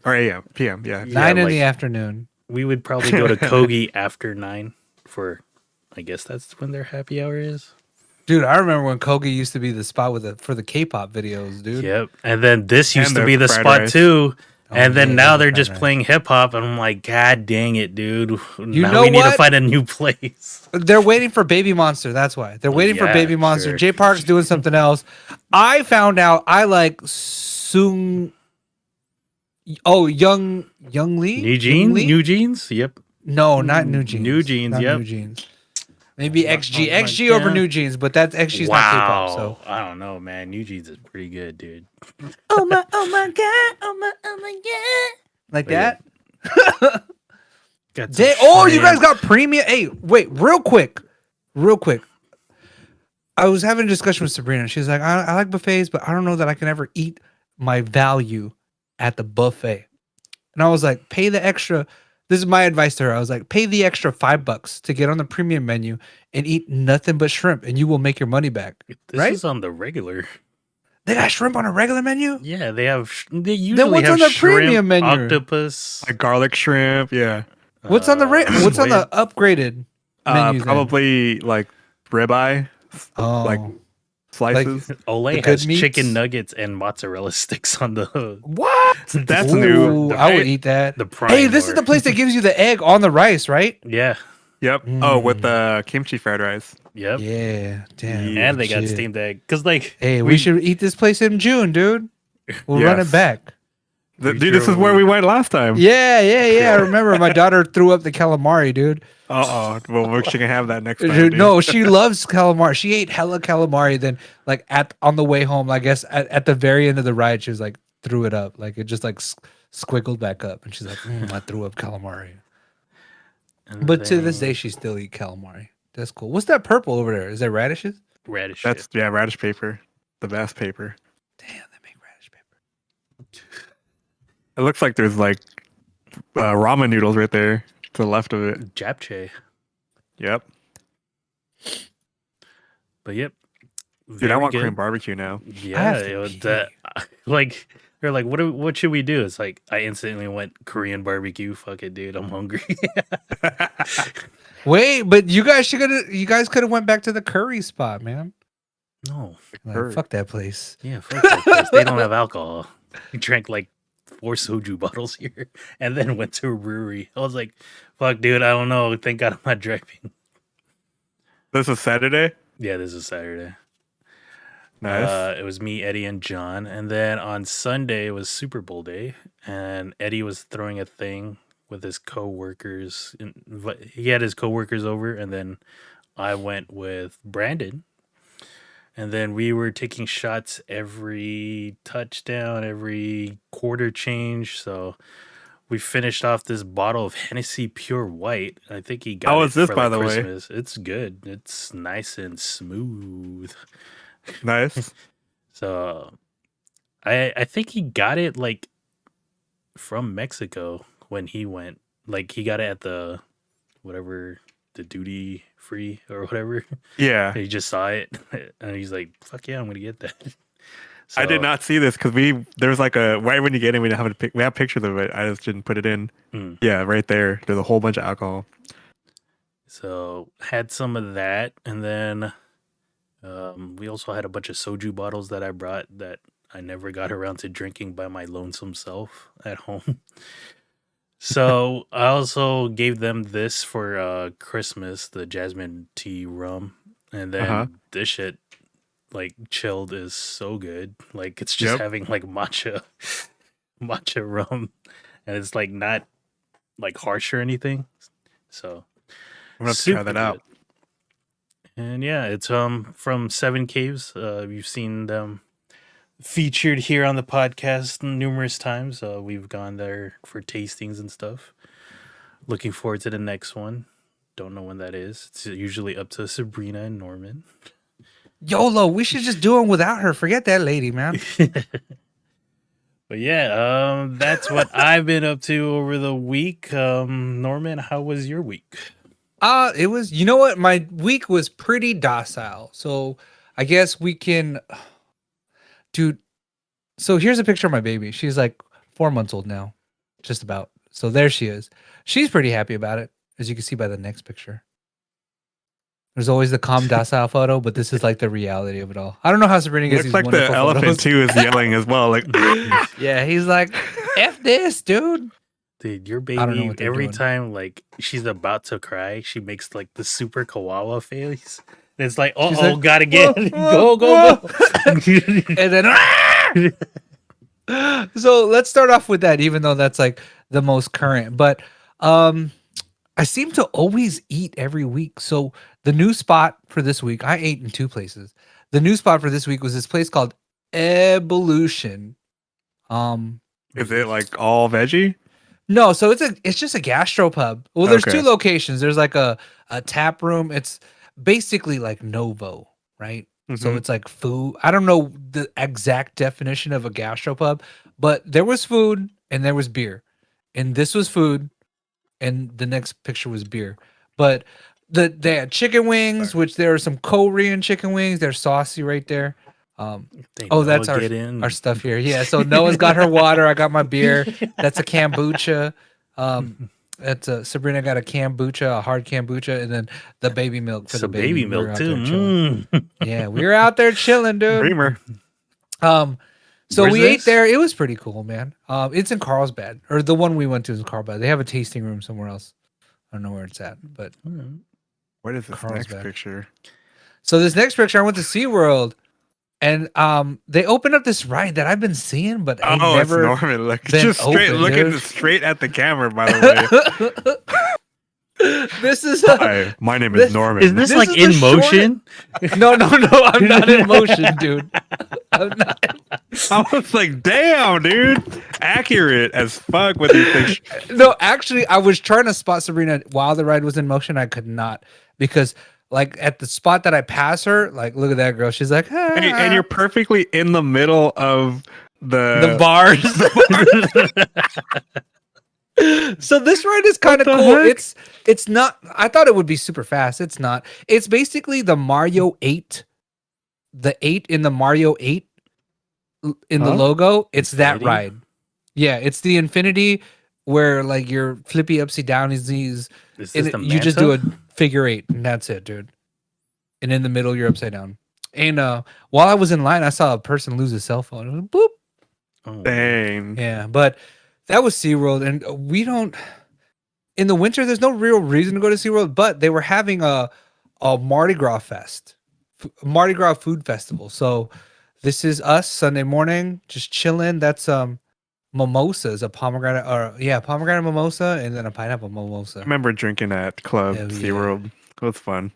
Or a.m. p.m. Yeah. 9 in like- the afternoon. We would probably go to Kogi after 9 for, I guess that's when their happy hour is. Dude, I remember when Kogi used to be the spot for the K-pop videos, dude. Yep. And then this used And to the be the fried spot rice. too. Oh, And then yeah, now the they're fried just rice. playing hip hop, and I'm like, God dang it, dude! Now know we need to what? find a new place. They're waiting for Baby Monster. That's why. They're waiting for yeah, Baby Monster. sure. Jay Park's doing something else. I found out I like Sung. Oh, Young Lee? New Young jeans, Lee? new jeans. Yep. No, not New Jeans. New Jeans, Not yep. New Jeans. Maybe XG. oh my XG over God. New Jeans, but that's XG's not K-pop. So. I don't know, man. New jeans is pretty good, dude. Oh my god! Oh my god! Like Yeah. that. Got some You guys shrimp. got premium. Hey, wait, real quick. I was having a discussion with Sabrina. She's like, I like buffets, but I don't know that I can ever eat my value at the buffet. And I was like, pay the extra. This is my advice to her. I was like, pay the extra $5 to get on the premium menu and eat nothing but shrimp, and you will make your money back. This right? is on the regular. They got shrimp on a regular menu? Yeah, they have. They usually what's have on the shrimp, premium menu? octopus. Like garlic shrimp. Yeah. What's on the what's on wait, the upgraded menu? then? Probably like ribeye Oh, like slices. Ole the good has meats? chicken nuggets and mozzarella sticks on the what? That's Ooh, new. I would eat that. the prime. Hey, this is the place that gives you the egg on the rice, right? Yeah. Yep. Oh, with the kimchi fried rice. Yep. Yeah, damn. And they got shit. steamed egg. Cause like, Hey, we should eat this place in June, dude. We'll run it Yes. back. Dude, this is where we went last time. Yeah. I remember my daughter threw up the calamari, dude. Well, she can have that next time. Dude, dude. no, she loves calamari. She ate hella calamari. Then, like on the way home, I guess at the very end of the ride, she was like threw it up, like it just like squiggled back up, and she's like, I threw up calamari. and But to then this day, she still eat calamari. That's cool. What's that purple over there? Is that radishes? radish. That's radish paper, the best paper. Damn, they make radish paper. It looks like there's like ramen noodles right there to the left of it. Japchae. Yep. But yep. Dude, I want good. Korean barbecue now. Yeah, like they're like, what should we do? It's like I instantly went Korean barbecue. Fuck it, dude. I'm hungry. Wait, but you guys could have went back to the curry spot, man. No. Like, fuck that place. Yeah, fuck that place. They don't have alcohol. We drank like 4 soju bottles here and then went to a brewery. I was like, fuck, dude, I don't know. Thank God I'm not driving. This is Saturday? Yeah, this is Saturday. Nice. It was me, Eddie, and John. And then on Sunday was Super Bowl day. And Eddie was throwing a thing with his co-workers. He had his co-workers over. And then I went with Brandon. And then we were taking shots every touchdown, every quarter change. So we finished off this bottle of Hennessy Pure White. I think he got How it is this, for by like the way? Christmas. It's good. It's nice and smooth. Nice. So I think he got it like from Mexico when he went. Like he got it at the duty free or whatever. Yeah. He just saw it and he's like, fuck yeah, I'm gonna get that. I did not see this because there's like right when you get in, we have pictures of it. I just didn't put it in. Yeah, right there. There's a whole bunch of alcohol. So had some of that, and then we also had a bunch of soju bottles that I brought that I never got around to drinking by my lonesome self at home. So I also gave them this for Christmas, the jasmine tea rum, and then this shit like chilled is so good. Like it's just having like matcha rum, and it's like not like harsh or anything. So I'm gonna have to try that out. And yeah, it's from Seven Caves. You've seen them featured here on the podcast numerous times. We've gone there for tastings and stuff. Looking forward to the next one. Don't know when that is. It's usually up to Sabrina and Norman. YOLO, we should just do them without her. Forget that lady, man. But yeah, that's what I've been up to over the week. Norman, how was your week? It was, you know what? My week was pretty docile. So I guess we can, dude. So here's a picture of my baby. She's like 4 months old now, just about. So there she is. She's pretty happy about it, as you can see by the next picture. There's always the calm docile photo, but this is like the reality of it all. I don't know how Sabrina gets these looks like the elephant photos. too is yelling as well. Like, yeah, he's like, F this, dude. Dude, your baby, every time like she's about to cry, she makes like the super kawawa face. And it's like, like, gotta get go. And then so let's start off with that, even though that's like the most current. But I seem to always eat every week. So the new spot for this week, I ate in 2 places. The new spot for this week was this place called Evolution. is it like all veggie? No, so it's just a gastropub. Well, there's 2 locations. There's like a tap room. It's basically like Novo, right? So it's like food. I don't know the exact definition of a gastropub, but there was food and there was beer. And this was food and the next picture was beer. But they had chicken wings, which there are some Korean chicken wings. They're saucy right there. That's our stuff here. Yeah, so Noah's got her water. I got my beer. That's a kombucha. Sabrina got a kombucha, a hard kombucha, and then the baby milk for the baby milk too. Yeah, we were out there chilling, dude. Dreamer. So Where's we this? ate there. It was pretty cool, man. It's in Carlsbad, or the one we went to is in Carlsbad. They have a tasting room somewhere else. I don't know where it's at, but What is this Carlsbad. next picture? So this next picture, I went to SeaWorld, and they opened up this ride that I've been seeing, but I never it's Norman. Like, been just straight open, looking dude. straight at the camera. By the way, This is hi, my name is Norman. Is this This like is in the motion? No, I'm not in motion, dude. I'm not. I was like, damn, dude, accurate as fuck with these things. No, actually, I was trying to spot Sabrina while the ride was in motion. I could not, because like at the spot that I pass her, like, look at that girl. She's like, And you're perfectly in the middle of The bars. So this ride is kind of cool. heck? It's not. I thought it would be super fast. It's not. It's basically the Mario 8, the 8 in the Mario 8 in the logo. It's Infinity? that ride. Yeah, it's the Infinity where like you're flippy upside down is these. Is this the You just do a Manta? figure 8 and that's it, dude. And in the middle you're upside down. And while I was in line, I saw a person lose his cell phone. It was boop. Oh, Dang. Yeah, but that was SeaWorld, and we don't. In the winter, there's no real reason to go to SeaWorld, but they were having a Mardi Gras fest, Mardi Gras food festival. So this is us Sunday morning, just chilling. That's mimosas, a pomegranate, pomegranate mimosa, and then a pineapple I mimosa. remember drinking at Club Hell yeah. SeaWorld. It was fun.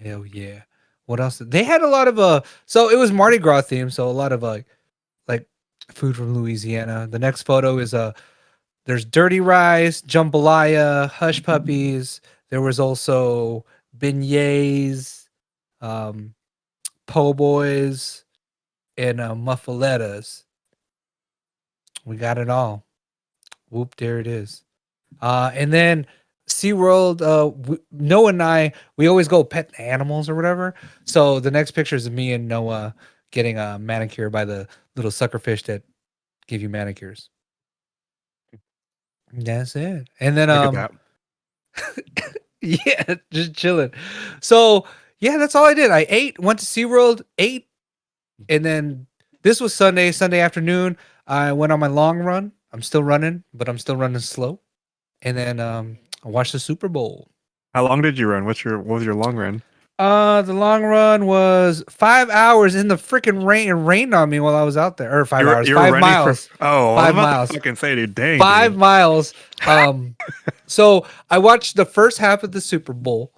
Hell yeah! What else? They had a lot of So it was Mardi Gras themed, so a lot of like food from Louisiana. The next photo is there's dirty rice, jambalaya, hush puppies. There was also beignets, po' boys, and muffalettas. We got it all. Whoop, there it is. And then SeaWorld, Noah and I, we always go pet animals or whatever. So the next picture is of me and Noah getting a manicure by the little sucker fish that give you manicures. That's it. And then Look at that. yeah, just chilling. So yeah, that's all I did. I ate, went to SeaWorld, ate, and then this was Sunday afternoon. I went on my long run. I'm still running, but I'm still running slow. And then I watched the Super Bowl. How long did you run? What was your long run? The long run was 5 hours in the freaking rain. It rained on me while I was out there. Or 5 hours. You were 5 running miles. 5 miles. Fucking say, dude, dang. 5 dude. miles. So I watched the first half of the Super Bowl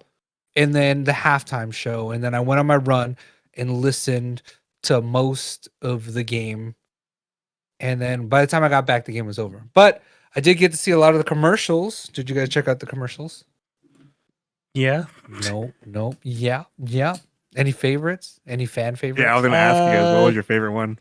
and then the halftime show. And then I went on my run and listened to most of the game. And then by the time I got back, the game was over. But I did get to see a lot of the commercials. Did you guys check out the commercials? Yeah. No. Yeah. Any favorites? Any fan favorites? Yeah, I was gonna ask you guys, what was your favorite one?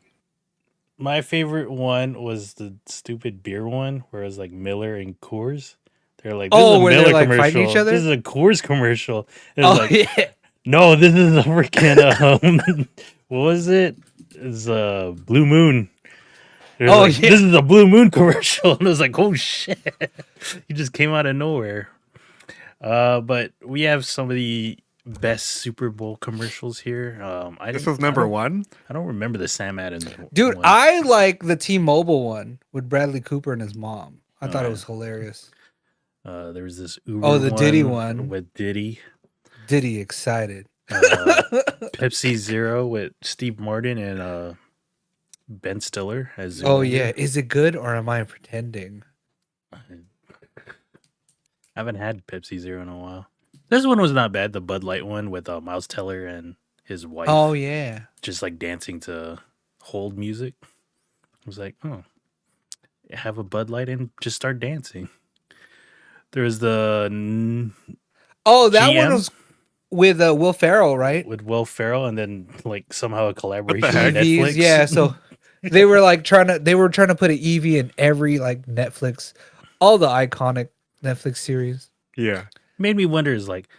My favorite one was the stupid beer one, where it was like Miller and Coors. They're like, this is a where Miller they're like commercial. fighting each other? This is a Coors commercial. It was like, yeah. no, this is a freaking what was it? It's Blue Moon. They're like, yeah. This is a Blue Moon commercial. And I was like, oh shit. He just came out of nowhere. But we have some of the best Super Bowl commercials here. This was number one. I don't remember the Sam Adams Dude, one. I like the T-Mobile one with Bradley Cooper and his mom. I thought yeah. it was hilarious. There was this Uber the Diddy one. with Diddy. Diddy excited. Pepsi Zero with Steve Martin and Ben Stiller as Zoolander. Oh yeah, is it good or am I pretending? I haven't had Pepsi Zero in a while. This one was not bad. The Bud Light one with Miles Teller and his wife. Oh yeah. Just like dancing to hold music. I was like, oh, have a Bud Light and just start dancing. There was the Oh, that GM one was with Will Ferrell, right? with Will Ferrell, and then like somehow a collaboration heck? with Netflix. EVs, yeah. So they were like trying to put an EV in every like Netflix, all the iconic Netflix series. Yeah. Made me wonder is like,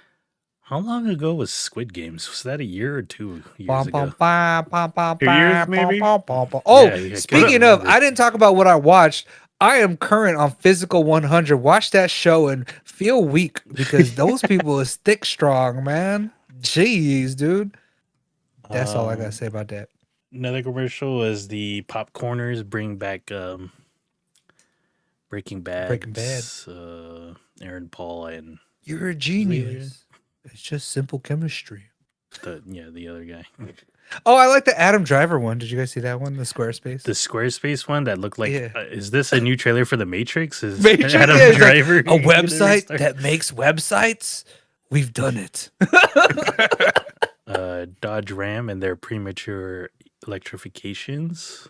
how long ago was Squid Games? Was that a year or 2 years ago? 2 years, maybe? Oh, Yeah, speaking of, I didn't talk about what I watched. I am current on Physical 100. Watch that show and feel weak because those people is thick strong, man. Jeez, dude. That's all I gotta say about that. Another commercial was the Popcorners bring back Breaking Bad. Breaking Bad. Aaron Paul and You're a genius. It's just simple chemistry. the other guy. Oh, I like the Adam Driver one. Did you guys see that one? The Squarespace. The Squarespace one that looked like, Yeah. Is this a new trailer for The Matrix? Is Matrix, Adam yeah, it's like Driver a gonna website start- that makes websites? We've done it. Dodge Ram and their premature electrifications.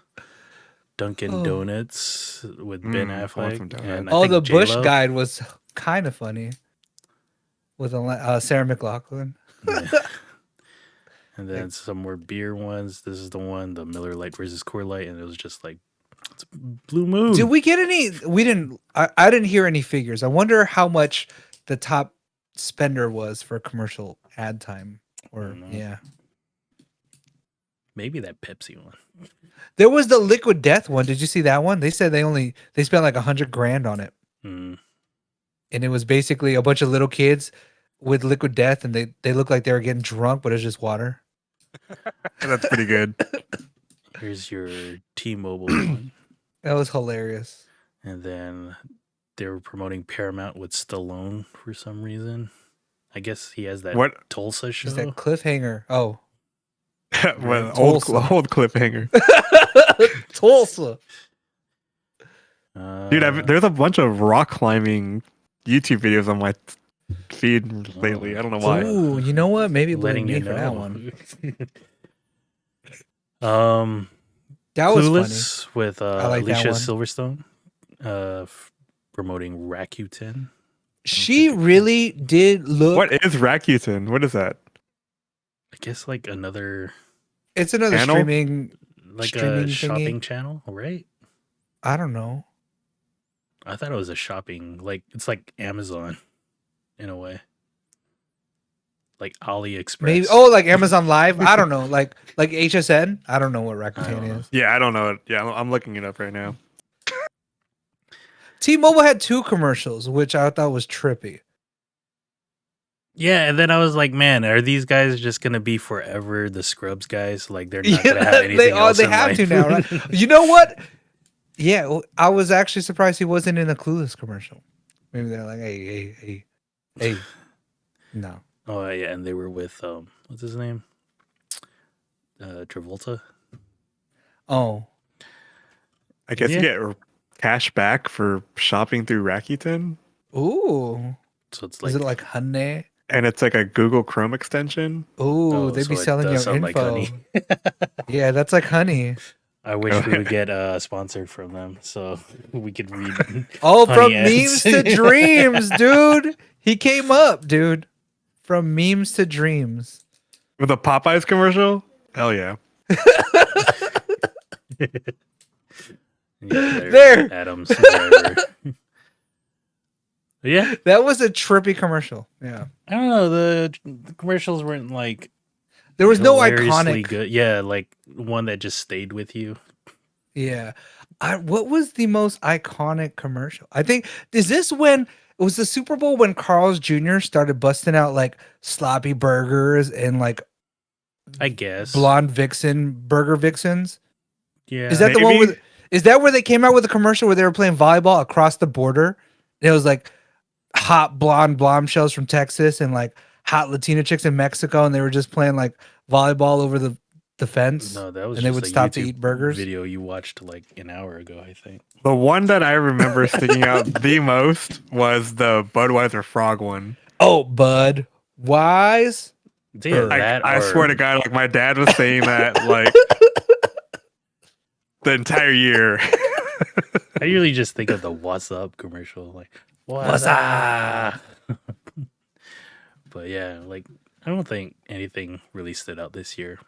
Dunkin' Donuts with Ben I want Affleck. some donuts. And The Bush J-Lo. Guide was kind of funny with Sarah McLachlan. Yeah. And then some more beer ones. This is the one, the Miller Lite versus Coors Light, and it was just like it's Blue Moon. Did we get any? We didn't. I didn't hear any figures. I wonder how much the top spender was for commercial ad time. Or yeah, maybe that Pepsi one. there was the Liquid Death one. Did you see that one? They said they spent like $100,000 on it, and it was basically a bunch of little kids with Liquid Death, and they looked like they were getting drunk, but it's just water. That's pretty good. Here's your T-Mobile one. That was hilarious. And then they were promoting Paramount with Stallone for some reason. I guess he has that Tulsa show. Is that cliffhanger? Oh, well, old cliffhanger. Tulsa. Dude, there's a bunch of rock climbing YouTube videos on my feed lately. I don't know why. Ooh, you know what? Maybe letting you for that one. That was Clueless funny. with like Alicia Silverstone promoting Rakuten. She really did look. What is Rakuten? What is that? I guess like another. It's another channel? streaming, like streaming a shopping thingy. channel, right? I don't know. I thought it was a shopping, like it's like Amazon, in a way, like AliExpress. Maybe like Amazon Live. I don't know, like HSN. I don't know what Rakuten is. Yeah, I don't know. Yeah, I'm looking it up right now. T-Mobile had 2 commercials, which I thought was trippy. Yeah, and then I was like, man, are these guys just gonna be forever the Scrubs guys? Like they're not gonna have anything else. They have to now, right? You know what? Yeah, I was actually surprised he wasn't in a Clueless commercial. Maybe they're like, hey, no. Oh yeah, and they were with what's his name? Travolta. Oh, I guess you get cash back for shopping through Rakuten. Ooh, so it's like, is it like honey? And it's like a Google Chrome extension. Ooh, they'd be selling your info. Like yeah, that's like honey. I wish we would get sponsored from them so we could read. From memes to dreams, dude. He came up, dude. From memes to dreams. With a Popeyes commercial? Hell yeah. There. Adams. Whatever. Yeah. That was a trippy commercial. Yeah. I don't know. The commercials weren't like. There was no iconic. Good. Yeah, like one that just stayed with you. Yeah. What was the most iconic commercial? I think, is this when it was the Super Bowl when Carl's Jr. started busting out like sloppy burgers and like, I guess, blonde burger vixens? Yeah. Is that the one with, is that where they came out with a commercial where they were playing volleyball across the border? It was like hot blonde bombshells from Texas and like hot Latina chicks in Mexico, and they were just playing like volleyball over the fence. No, that was and they would stop to eat burgers. Video you watched like an hour ago, I think. The one that I remember sticking out the most was the Budweiser frog one. Oh, Bud Wise. I swear to God, like my dad was saying that like the entire year. I usually just think of the "What's Up" commercial, like "What's up." But yeah, like I don't think anything really stood out this year,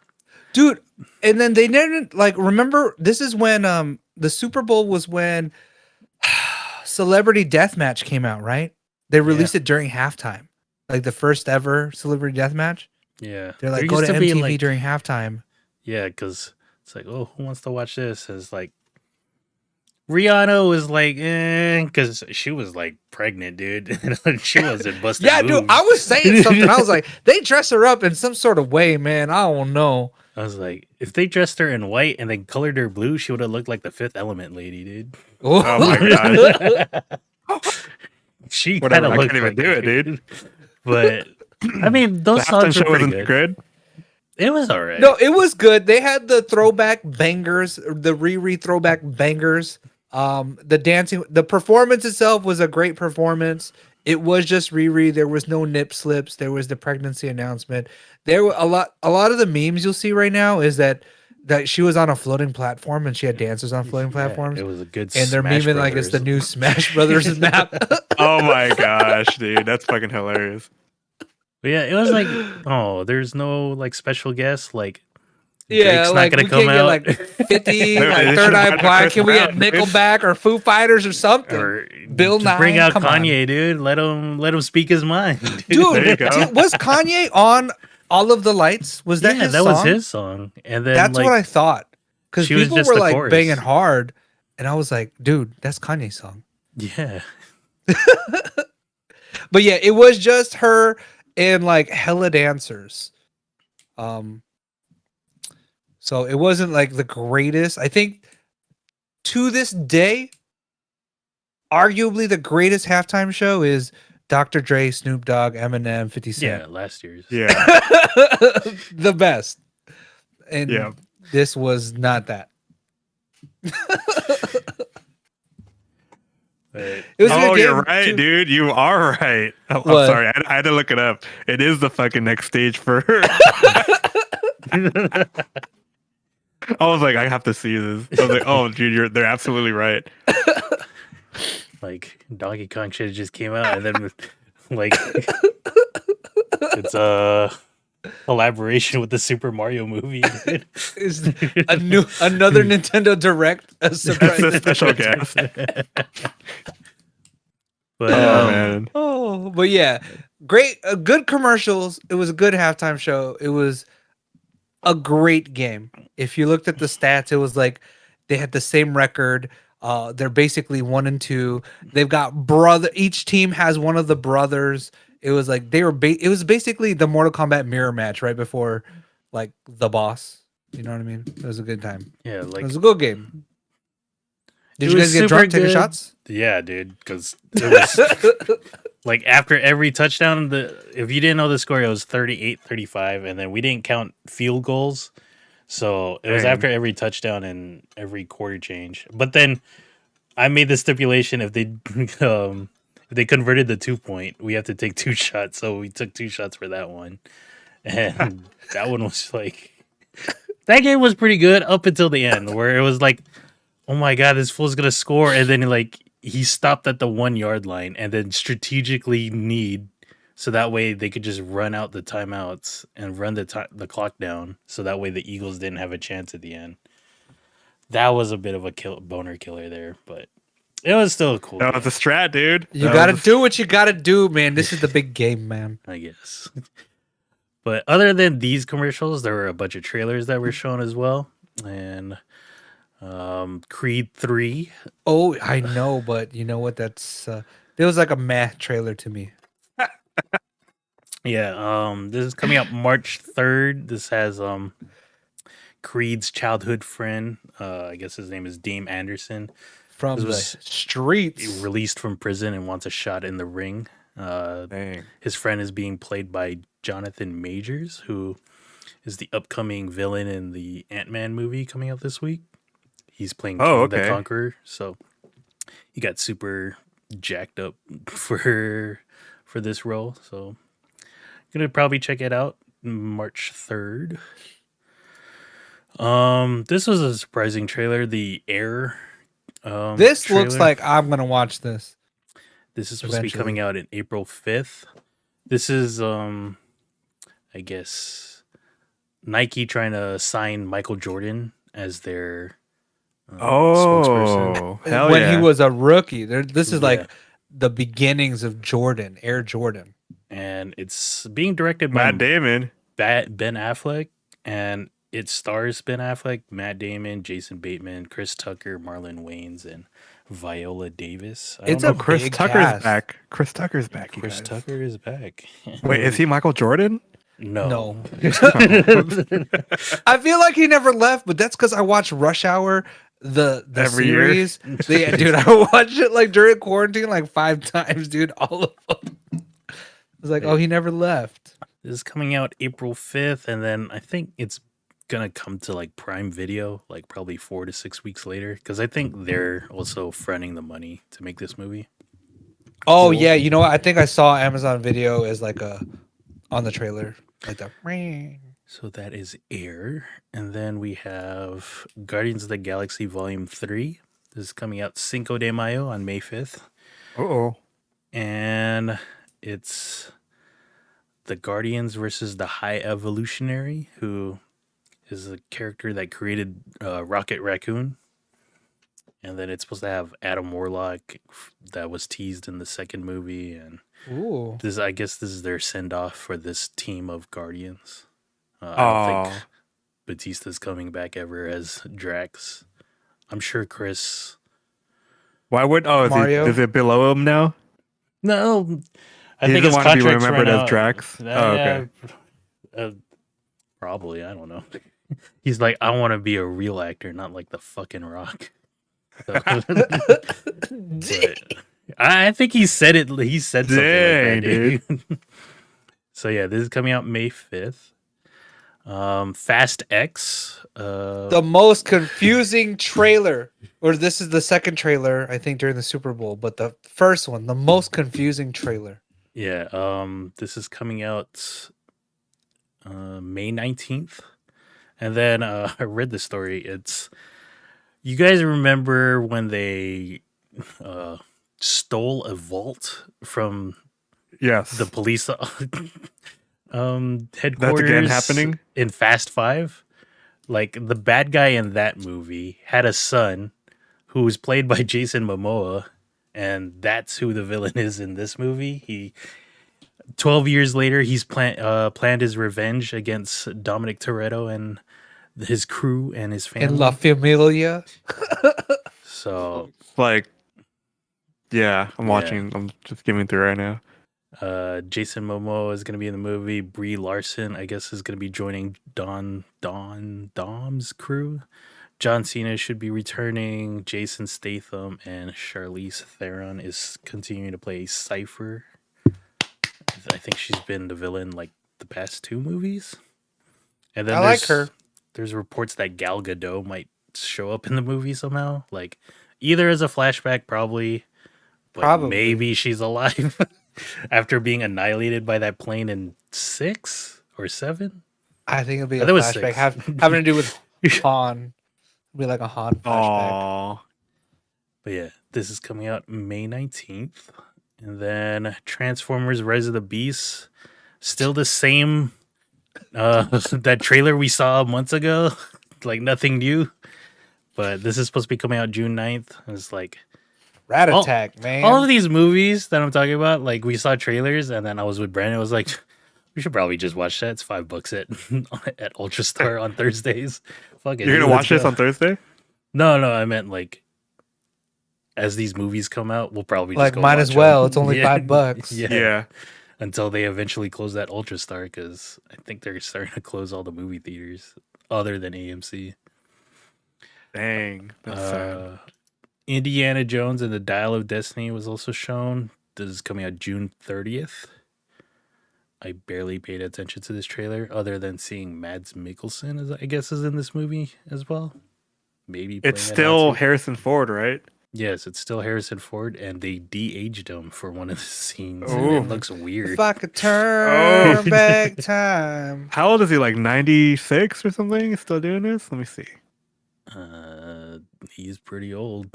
dude. And then they didn't like remember. This is when the Super Bowl was when Celebrity Deathmatch came out, right? They released it during halftime, like the first ever Celebrity Deathmatch. Yeah, they're like, go to MTV during halftime. Yeah, because it's like, oh, who wants to watch this? It's like Rihanna was like, because she was like pregnant, dude. She wasn't busting. Yeah, dude, I was saying something. I was like, they dress her up in some sort of way, man. I don't know. I was like, if they dressed her in white and then colored her blue, she would have looked like the Fifth Element lady, dude. Oh my god. She kind of looked. I can't even do it, dude. But I mean, those songs were pretty good. It was all right. No, it was good. They had the throwback bangers, the Riri throwback bangers. The dancing, the performance itself was a great performance. It was just Riri. There was no nip slips. There was the pregnancy announcement. There were a lot of the memes you'll see right now is that she was on a floating platform and she had dancers on floating platforms. It was a good and they're memeing like it's the new Smash Brothers map. Oh my gosh, dude, that's fucking hilarious. But yeah, it was like, oh, there's no like special guest. Like Yeah, Drake's not like gonna we come can't get out, like 50, They like should Third have Eye had Blind. Chris Can we get Brown, dude. Nickelback or Foo Fighters or something? or Bill just bring Nye, out come Kanye, on. dude. Let him speak his mind, Dude, There you go. was Kanye on All of the Lights? Was that Yeah, his that song? was his song, and then That's what like I thought. Because she was people just were the like banging chorus. hard, and I was like, dude, that's Kanye's song. Yeah, But yeah, it was just her and like hella dancers. Um, so it wasn't like the greatest. I think to this day, arguably the greatest halftime show is Dr. Dre, Snoop Dogg, Eminem, 50 yeah, Cent. last year's. Yeah. The best. And Yeah. this was not that. But It was a good Oh, game, you're right, too. dude. You are right. Oh, I'm What? sorry. I had to look it up. It is the fucking next stage for her. I was like, I have to see this. I was like, oh, dude, they're absolutely right. like Donkey Kong should have just came out, and then like it's a collaboration with the Super Mario movie. Dude. Is another Nintendo Direct a surprise? That's a special guest. But Oh man. Oh, but yeah, great, good commercials. It was a good halftime show. It was a great game. If you looked at the stats, it was like they had the same record. They're basically 1-2. They've got brother. Each team has one of the brothers. It was like they were. It was basically the Mortal Kombat mirror match right before, like the boss. You know what I mean? It was a good time. yeah, It like was a good game. Did it you was guys get super drunk taking good. shots? Yeah, dude, because it was like after every touchdown, if you didn't know the score, it was 38-35, and then we didn't count field goals. So it was Dang. after every touchdown and every quarter change. But then I made the stipulation if they converted the 2-point, we have to take 2 shots. So we took 2 shots for that one. And that one was like that game was pretty good up until the end where it was like, oh my god, this fool's gonna score, and then like he stopped at the 1-yard line and then strategically kneed so that way they could just run out the timeouts and run the clock down so that way the Eagles didn't have a chance at the end. That was a bit of a boner killer there, but it was still a cool That game, was a strat, dude. You That gotta was a- do what you gotta do, man. This is the big game, man. I guess. But other than these commercials, there were a bunch of trailers that were shown as well. And Creed 3. Oh, I know, but you know what? That's it was like a meh trailer to me. Yeah, this is coming out March 3rd. This has Creed's childhood friend. I guess his name is Dame Anderson. From This the was streets. released from prison and wants a shot in the ring. Dang. His friend is being played by Jonathan Majors, who is the upcoming villain in the Ant-Man movie coming out this week. He's playing Oh, King the okay. Conqueror, so he got super jacked up for this role. So gonna probably check it out March 3rd. This was a surprising trailer. The Air. This looks trailer. like I'm gonna watch this. This is supposed to be coming eventually. out in April 5th. This is I guess Nike trying to sign Michael Jordan as their spokesperson. Oh, hell when yeah. he was a rookie. This is Yeah. like the beginnings of Jordan, Air Jordan. And it's being directed by Matt Damon. Ben Affleck, and it stars Ben Affleck, Matt Damon, Jason Bateman, Chris Tucker, Marlon Wayans, and Viola Davis. I It's don't a know. Chris big Tucker's cast. back. Chris Tucker's back. you Chris guys. Tucker is back. Wait, is he Michael Jordan? No. No. I feel like he never left, but that's because I watched Rush Hour, the Every year? series. Yeah, dude, I watched it like during quarantine like 5 times, dude. All of them. I was like, oh, he never left. This is coming out April 5th, and then I think it's gonna come to like Prime Video like probably 4 to 6 weeks later, because I think they're also fronting the money to make this movie. Oh Cool. yeah, you know what? I think I saw Amazon Video as like a on the trailer, like the. So that is Air, and then we have Guardians of the Galaxy Volume 3. This is coming out Cinco de Mayo on May 5th, Oh, and it's the Guardians versus the High Evolutionary, who is a character that created Rocket Raccoon. And then it's supposed to have Adam Warlock that was teased in the second movie. And Ooh. I guess this is their send off for this team of Guardians. I don't think Batista's coming back ever as Drax. I'm sure Chris. Why would is it below him now? No, I He think doesn't his want to be contract's remembered run as out. Drax. Okay. Probably, I don't know. He's like, I want to be a real actor, not like the fucking Rock. So, I think he said it. He said something like that, dude. So yeah, this is coming out May 5th. Fast X. The most confusing trailer, or this is the second trailer, I think, during the Super Bowl, but the first one, the most confusing trailer. Yeah, this is coming out May 19th. And then I read the story. It's, you guys remember when they stole a vault from the police headquarters? That's again happening in Fast 5? Like, the bad guy in that movie had a son who was played by Jason Momoa, and that's who the villain is in this movie. 12 years later, he's planned his revenge against Dominic Toretto and his crew and his family. In La Familia. So, like, yeah, I'm watching. I'm just skimming through right now. Jason Momoa is going to be in the movie. Brie Larson, I guess, is going to be joining Dom's crew. John Cena should be returning. Jason Statham and Charlize Theron is continuing to play Cypher. I think she's been the villain like the past 2 movies. And then I like her. There's reports that Gal Gadot might show up in the movie somehow. Like, either as a flashback, probably. Maybe she's alive after being annihilated by that plane in 6 or 7. I think it'll be a flashback having to do with Han. It'll be like a Han flashback. Aww. But yeah, this is coming out May 19th. And then Transformers Rise of the Beast. Still the same that trailer we saw months ago. Like, nothing new. But this is supposed to be coming out June 9th. And it's like, Rat Attack, man. all of these movies that I'm talking about, like, we saw trailers, and then I was with Brandon. I was like, we should probably just watch that. It's $5 at Ultra Star on Thursdays. Fuck it. You're gonna watch this on Thursday? No, I meant like, as these movies come out, we'll probably just like go might watch as well. them. It's only $5. Yeah. Until they eventually close that Ultra Star, because I think they're starting to close all the movie theaters other than AMC. Dang, that's sad. Indiana Jones and the Dial of Destiny was also shown. This is coming out June 30th. I barely paid attention to this trailer, other than seeing Mads Mikkelsen, I guess, is in this movie as well. Maybe it's still Harrison Ford, right? Yes, it's still Harrison Ford, and they de-aged him for one of the scenes. Ooh. It looks weird. If I could turn back time. How old is he? Like 96 or something? He's still doing this? Let me see. He's pretty old.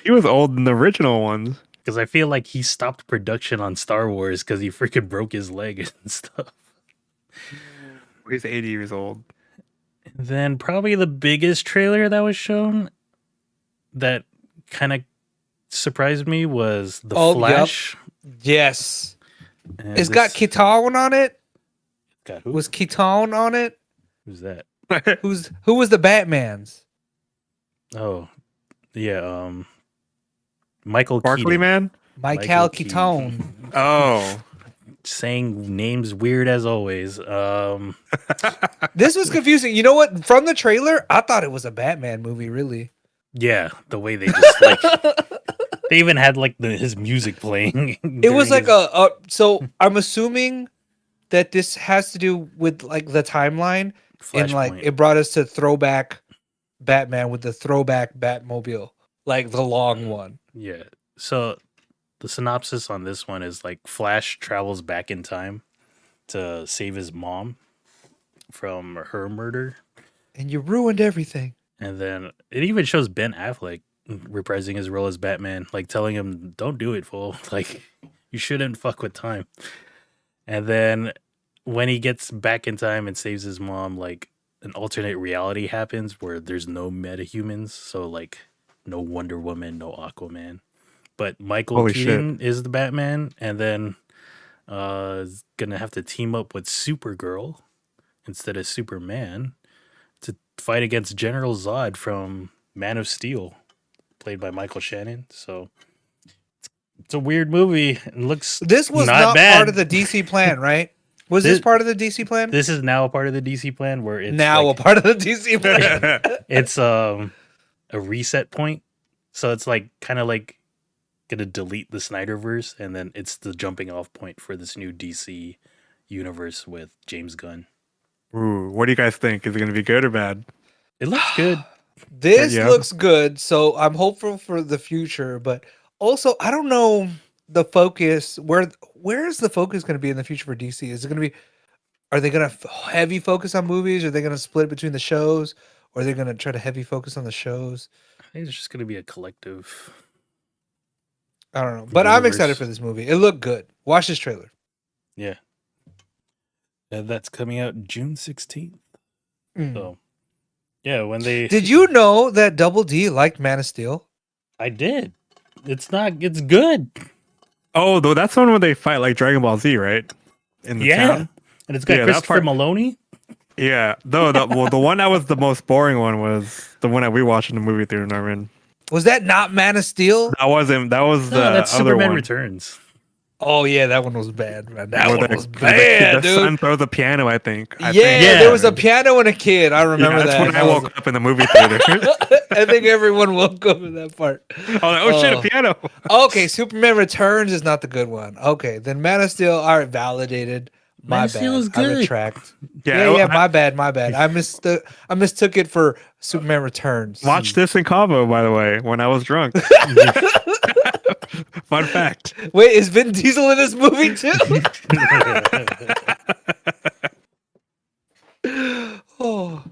He was old in the original ones. Because I feel like he stopped production on Star Wars because he freaking broke his leg and stuff. He's 80 years old. And then probably the biggest trailer that was shown that kind of surprised me was The Flash. Yep. Yes. And It's got Keaton on it. Got who? Was Keaton on it? Who's that? Who was the Batman's? Oh, yeah. Michael Barkley Keaton. Man? Michael Keaton. Oh. Saying names weird as always. This was confusing. You know what? From the trailer, I thought it was a Batman movie, really. Yeah, the way they just like they even had like his music playing. It was like so I'm assuming that this has to do with like the timeline and like it brought us to throwback Batman with the throwback Batmobile, like the long one. Yeah. So the synopsis on this one is like Flash travels back in time to save his mom from her murder. And you ruined everything. And then it even shows Ben Affleck reprising his role as Batman, like telling him, "Don't do it, fool. Like, you shouldn't fuck with time." And then when he gets back in time and saves his mom, like an alternate reality happens where there's no metahumans, so like no Wonder Woman, no Aquaman, but Michael Holy shit. Keaton is the Batman, and then is gonna have to team up with Supergirl instead of Superman to fight against General Zod from Man of Steel, played by Michael Shannon. So it's a weird movie. It looks This was not not bad. part of the DC plan, right? Was this part of the DC plan? This is now a part of the DC plan where it's now like, a part of the DC plan. it's a reset point. So it's like kind of like gonna delete the Snyderverse, and then it's the jumping off point for this new DC universe with James Gunn. Ooh, what do you guys think? Is it going to be good or bad? It looks good. This Yeah. looks good, so I'm hopeful for the future. But also, I don't know the focus. Where is the focus going to be in the future for DC? Is it going to be? Are they going to heavy focus on movies? Are they going to split between the shows? Or are they going to try to heavy focus on the shows? I think it's just gonna be a collective. I don't know, but I'm excited Universe. for this movie. It looked good. Watch this trailer. Yeah. And that's coming out June 16th. Mm. So yeah, when they Did you know that Double D liked Man of Steel? I did. It's good. Oh, though that's the one where they fight like Dragon Ball Z, right? In the town. And it's got Yeah, that Christopher part- Maloney. Yeah. Though the one that was the most boring one was the one that we watched in the movie theater, Norman. Was that not Man of Steel? That wasn't. That was the No, that's other Superman one. Returns. Oh yeah, that one was bad, man. That Where one the- was the bad, The son dude. throws a piano. I think. Yeah, Yeah. there was a piano and a kid. I remember That's that. when I woke up in the movie theater. I think everyone woke up in that part. I was like, oh shit, a piano. Okay, Superman Returns is not the good one. Okay, then Man of Steel. All right, validated. My Man bad. of Steel is I good. retract. Yeah, Yeah. My bad. I mistook it for Superman Returns. Watch this in Cabo, by the way, when I was drunk. Fun fact. Wait, is Vin Diesel in this movie too? Oh,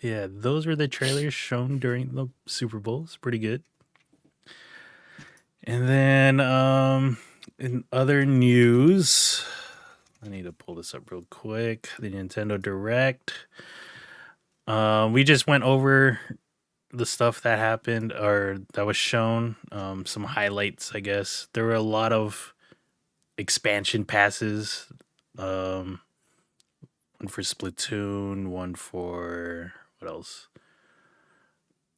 Yeah, those were the trailers shown during the Super Bowl. It's pretty good. And then in other news, I need to pull this up real quick. The Nintendo Direct. We just went over the stuff that happened or that was shown. Some highlights, I guess. There were a lot of expansion passes. One for Splatoon, one for what else?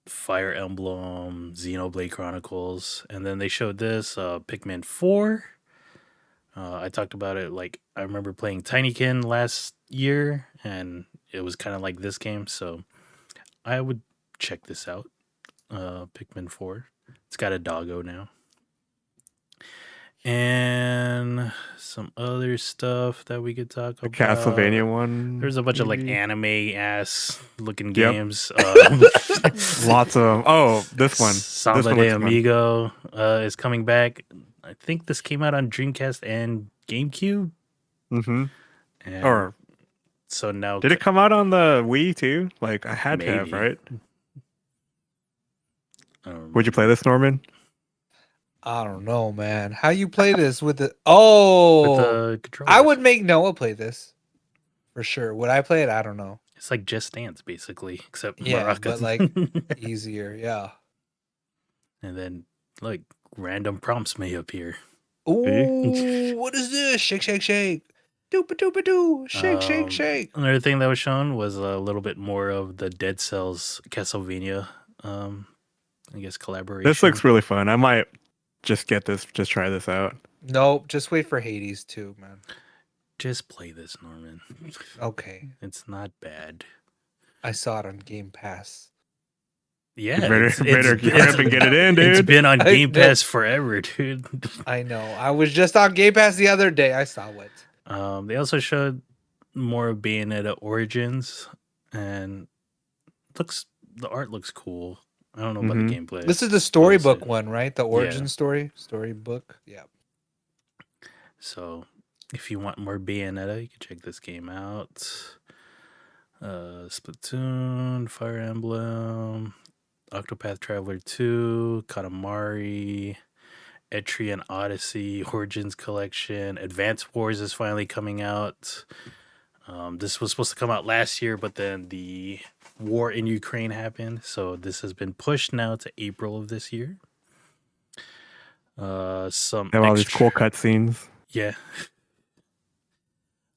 Fire Emblem, Xenoblade Chronicles, and then they showed this Pikmin 4. I talked about it, like I remember playing Tinykin last year, and it was kind of like this game, so I would check this out. Pikmin 4. It's got a doggo now. And some other stuff that we could talk The about. Castlevania one. There's a bunch of like maybe? anime ass looking Yep. games. Lots of them. Oh, this one. Samba This one de looks fun. Amigo is coming back. I think this came out on Dreamcast and GameCube. Mm-hmm. And Or so now did it come out on the Wii too? Like I had to have, Maybe. right? um, Would you play this, Norman? I don't know, man. How you play this with the? Oh, with the controllers? I would make Noah play this for sure. Would I play it? I don't know. It's like Just Dance basically, except Yeah, maracas. but like easier. Yeah. and then like random prompts may appear. Ooh, what is this? Shake, shake, shake. Doopa doopa doo. Shake, shake, Um, shake. Another thing that was shown was a little bit more of the Dead Cells Castlevania, I guess collaboration. This looks really fun. I might just get this, just try this out. Nope. Just wait for Hades too, man. Just play this, Norman. Okay. It's not bad. I saw it on Game Pass. Yeah, You better it's- hurry up and get it in, It's dude. been on I Game know. Pass forever, dude. I know. I was just on Game Pass the other day. I saw it. They also showed more of Bayonetta Origins, and the art looks cool. I don't know about the gameplay. This is the storybook it. one, right? The origin storybook. Yeah. So if you want more Bayonetta, you can check this game out. Splatoon, Fire Emblem, Octopath Traveler 2, Katamari, Etrian Odyssey, Origins Collection, Advance Wars is finally coming out. This was supposed to come out last year, but then the war in Ukraine happened, so this has been pushed now to April of this year. Some Have all these cool cutscenes. yeah.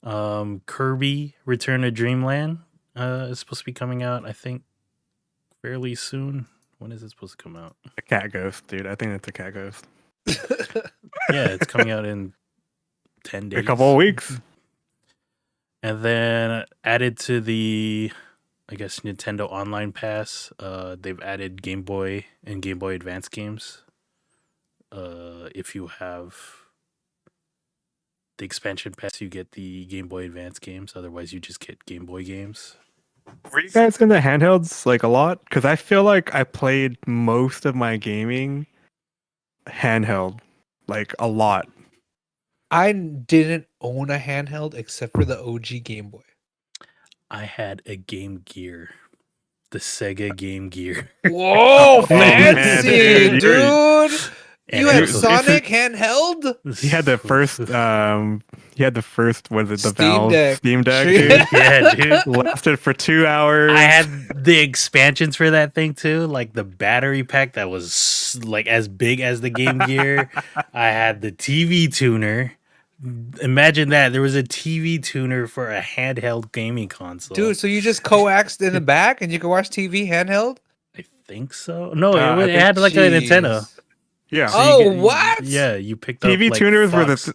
Kirby Return to Dreamland is supposed to be coming out, I think, fairly soon. When is it supposed to come out? A cat ghost, dude. I think it's a cat ghost. Yeah, it's coming out in 10 days. A couple of weeks. And then added to the, I guess, Nintendo Online Pass, they've added Game Boy and Game Boy Advance games. If you have the expansion pass, you get the Game Boy Advance games. Otherwise, you just get Game Boy games. Were you guys into handhelds like a lot? Because I feel like I played most of my gaming handheld, like a lot. I didn't own a handheld except for the OG Game Boy. I had a Game Gear, the Sega Game Gear. Whoa, man, fancy, dude! And You it had was- Sonic handheld? He had the first. He had the first. Was it the Steam Valve Deck. Steam Deck? Dude? Yeah, dude. Lasted for 2 hours. I had the expansions for that thing too, like the battery pack that was like as big as the Game Gear. I had the TV tuner. Imagine that there was a TV tuner for a handheld gaming console. Dude, so you just coaxed in the back and you can watch TV handheld? I think so. No, I it had like an antenna. Jeez. Yeah. So you Oh, get- what? Yeah, you picked up TV like, tuners were Fox.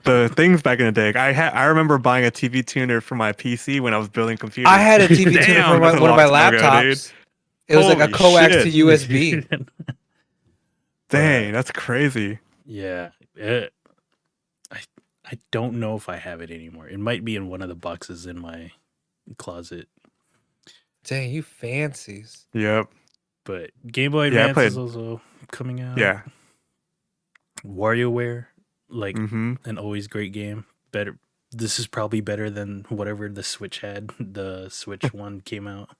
the things back in the day. I remember buying a TV tuner for my PC when I was building computers. I had a TV tuner Damn, for that's a one of my long time ago, laptops. It was like a Holy coax shit. to USB. Dang, that's crazy. Yeah, I don't know if I have it anymore. It might be in one of the boxes in my closet. Dang, you fancies. Yep. But Game Boy Yeah, I Advance is played- also coming out. Yeah. WarioWare, like Mm-hmm. an always great game. Better. This is probably better than whatever the Switch had. The Switch one came out.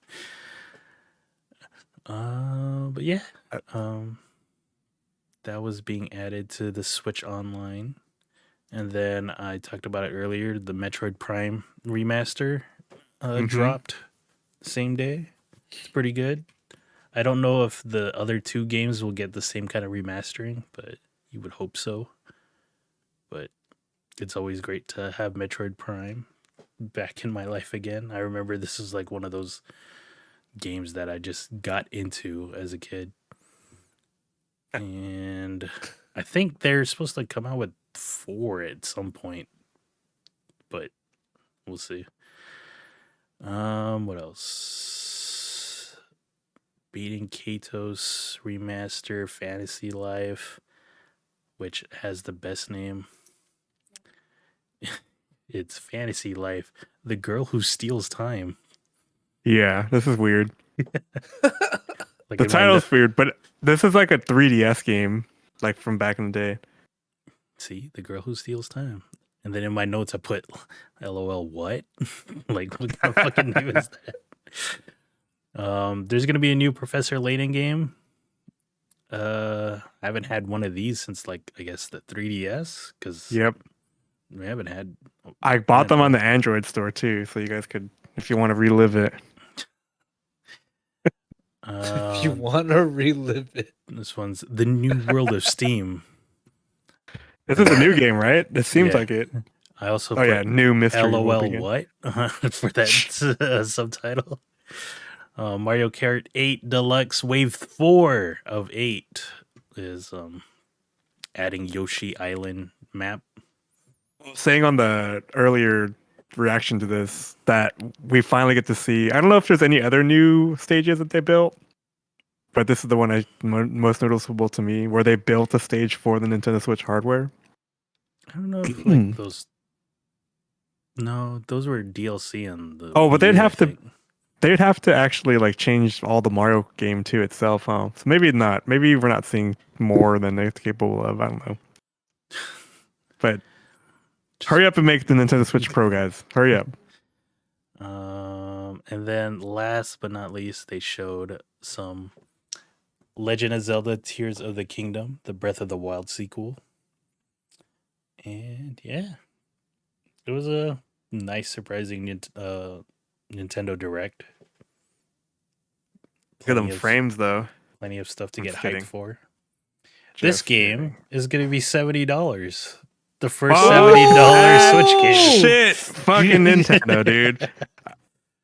But yeah, that was being added to the Switch Online, and then I talked about it earlier. The Metroid Prime remaster dropped same day. It's pretty good. I don't know if the other two games will get the same kind of remastering, but you would hope so. But it's always great to have Metroid Prime back in my life again. I remember this is like one of those games that I just got into as a kid. And I think they're supposed to come out with 4 at some point. But we'll see. What else? Beating Kato's remaster, Fantasy Life, which has the best name. It's Fantasy Life, the girl who steals time. Yeah, this is weird. Like The in my title's weird, but this is like a 3DS game, like from back in the day. See, the girl who steals time. And then in my notes, I put, LOL, what? Like, what kind of fucking name is that? There's going to be a new Professor Layton game. I haven't had one of these since, like, I guess the 3DS, because Yep. we haven't had. I bought them on the Android store too, so you guys could, if you want to relive it. If you want to relive it. This one's The New World of Steam. This is a new game, right? It seems Yeah. like it. I also Oh yeah, new mystery. LOL will begin. what for that subtitle. Mario Kart 8 Deluxe Wave 4 of 8 is adding Yoshi Island map. Saying on the earlier reaction to this that we finally get to see. I don't know if there's any other new stages that they built, but this is the one most noticeable to me, where they built a stage for the Nintendo Switch hardware. I don't know if like those. No, those were DLC on the. Oh, but they'd Wii, I have to- think. They'd have to actually like change all the Mario game to itself, huh? So maybe not. Maybe we're not seeing more than they're capable of. I don't know. But hurry up and make the Nintendo Switch Pro, guys. Hurry up. And then last but not least, they showed some Legend of Zelda: Tears of the Kingdom, the Breath of the Wild sequel. And yeah, it was a nice, surprising Nintendo Direct. Look at them frames, though. Plenty of stuff to I'm get just hyped kidding. for. Just This game kidding. is going to be $70. The first $70 Switch game. Shit, fucking Nintendo, dude.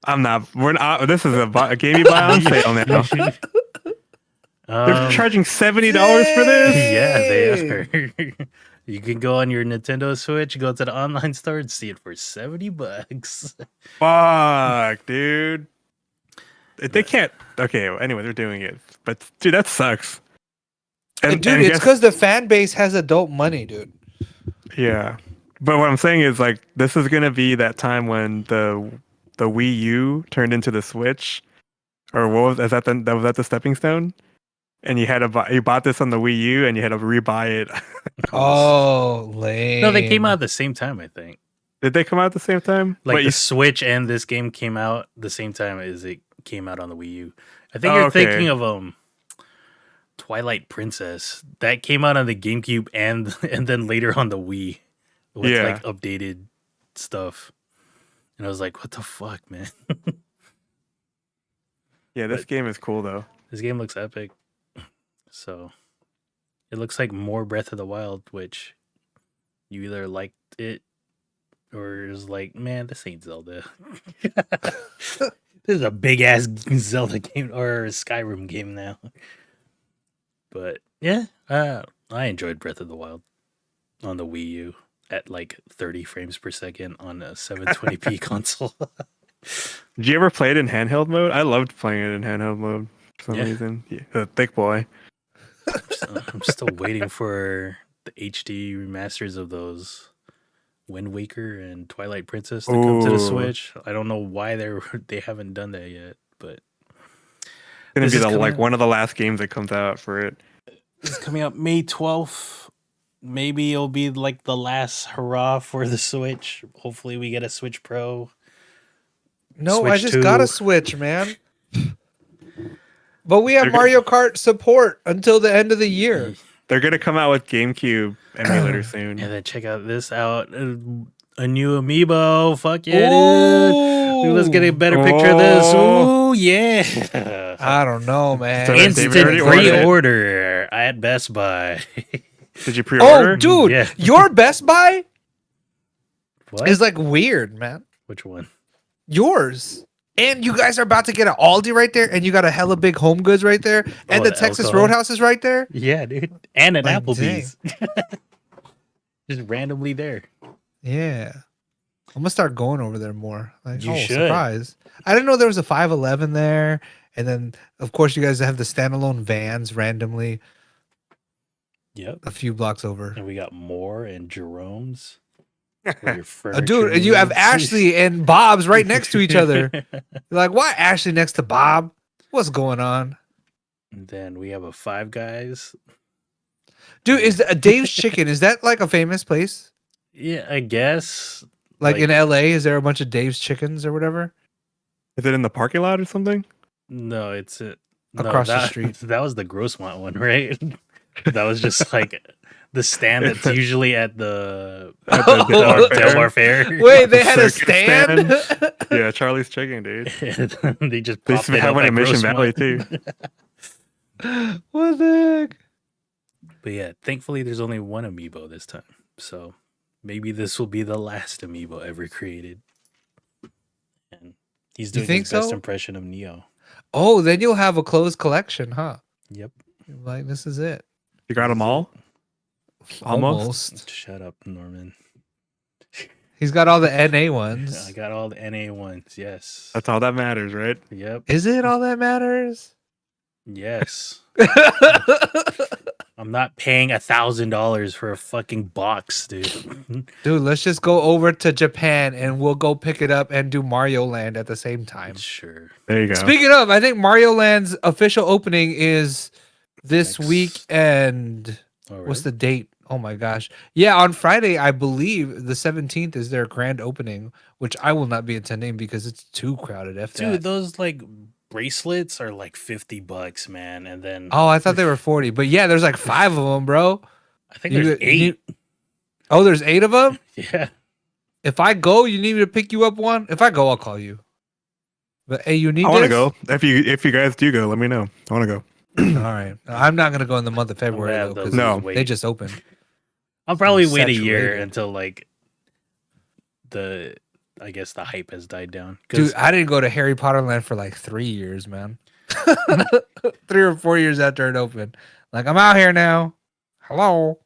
I'm not. We're not. This is a game you buy on sale now. They're charging $70 for this. Yeah, they are. You can go on your Nintendo Switch, go to the online store, and see it for $70. Fuck, dude. They can't. Okay. Anyway, they're doing it, but dude, that sucks. And dude, it's because the fan base has adult money, dude. Yeah, but what I'm saying is like this is gonna be that time when the Wii U turned into the Switch, or what was that? Was that the stepping stone? And you had to buy, you bought this on the Wii U, and you had to rebuy it. Oh, lame. No, they came out at the same time, I think. Did they come out at the same time? Like the Switch and this game came out the same time as it came out on the Wii U. I think you're thinking of Twilight Princess. That came out on the GameCube and then later on the Wii with like updated stuff. And I was like, what the fuck, man? Yeah, this game is cool though. This game looks epic. So it looks like more Breath of the Wild, which you either liked it or is like, man, this ain't Zelda. This is a big ass Zelda game or Skyrim game now. But yeah, I enjoyed Breath of the Wild on the Wii U at like 30 frames per second on a 720p console. Did you ever play it in handheld mode? I loved playing it in handheld mode for some reason. Yeah, the thick boy. I'm still waiting for the HD remasters of those Wind Waker and Twilight Princess to come to the Switch. I don't know why they haven't done that yet, but It's gonna be one of the last games that comes out for it. It's coming out May 12th. Maybe it'll be like the last hurrah for the Switch. Hopefully we get a Switch Pro. No, Switch I just 2. got a Switch, man. But we have Mario Kart support until the end of the year. They're gonna come out with GameCube emulator soon. And then check out this out. A new amiibo. Fuck yeah, dude. Let's get a better picture of this. Ooh, yeah. I don't know, man. Instant pre-order at Best Buy. Did you pre-order? Oh, dude. Yeah. Your Best Buy What? is like weird, man. Which one? Yours. And you guys are about to get an Aldi right there, and you got a hella big Home Goods right there, and the Texas alcohol. Roadhouse is right there. Yeah, dude. And an Like, Applebee's. Just randomly there. Yeah. I'm gonna start going over there more. Like, You should. surprise. I didn't know there was a 5-11 there. And then of course you guys have the standalone vans randomly Yep. a few blocks over. And we got more and Jerome's. Dude, and you have Ashley and Bob's right next to each other. You're like, why Ashley next to Bob? What's going on? And then we have a Five Guys. Dude, is Dave's Chicken, is that like a famous place? Yeah, I guess. Like in LA, is there a bunch of Dave's Chickens or whatever? Is it in the parking lot or something? No, it's Across the street. That was the Grossmont one, right? That was just like the stand that's usually at the Delmar Fair. Wait, they had a stand? Yeah, Charlie's Chicken, dude. They just They popped it have up one at in Mission Grossmont. Valley too. What the heck? But yeah, thankfully there's only one amiibo this time. So maybe this will be the last amiibo ever created. And he's doing think his best so? impression of Neo. Oh, then you'll have a closed collection, huh? Yep. Like, this is it. You got them all? Almost. Shut up, Norman. He's got all the NA ones. I got all the NA ones. Yes. That's all that matters, right? Yep. Is it all that matters? Yes. I'm not paying $1,000 for a fucking box, dude. Dude, let's just go over to Japan and we'll go pick it up and do Mario Land at the same time. Sure. There you go. Speaking of, I think Mario Land's official opening is this week and what's the date? Oh my gosh. Yeah, on Friday, I believe the 17th is their grand opening, which I will not be attending because it's too crowded. Dude, those like bracelets are like $50, man. And then Oh, I thought they were 40, but yeah, there's like 5 of them, bro. I think there's 8. Oh, there's 8 of them. Yeah. If I go, you need me to pick you up one. If I go, I'll call you. But hey, you need. I want to go. If you guys do go, let me know. I want to go. All right, I'm not gonna go in the month of February though, because they just opened. I'll probably wait a Saturated. year until like I guess the hype has died down. Dude, I didn't go to Harry Potter Land for like 3 years, man. 3 or 4 years after it opened. Like, I'm out here now. Hello.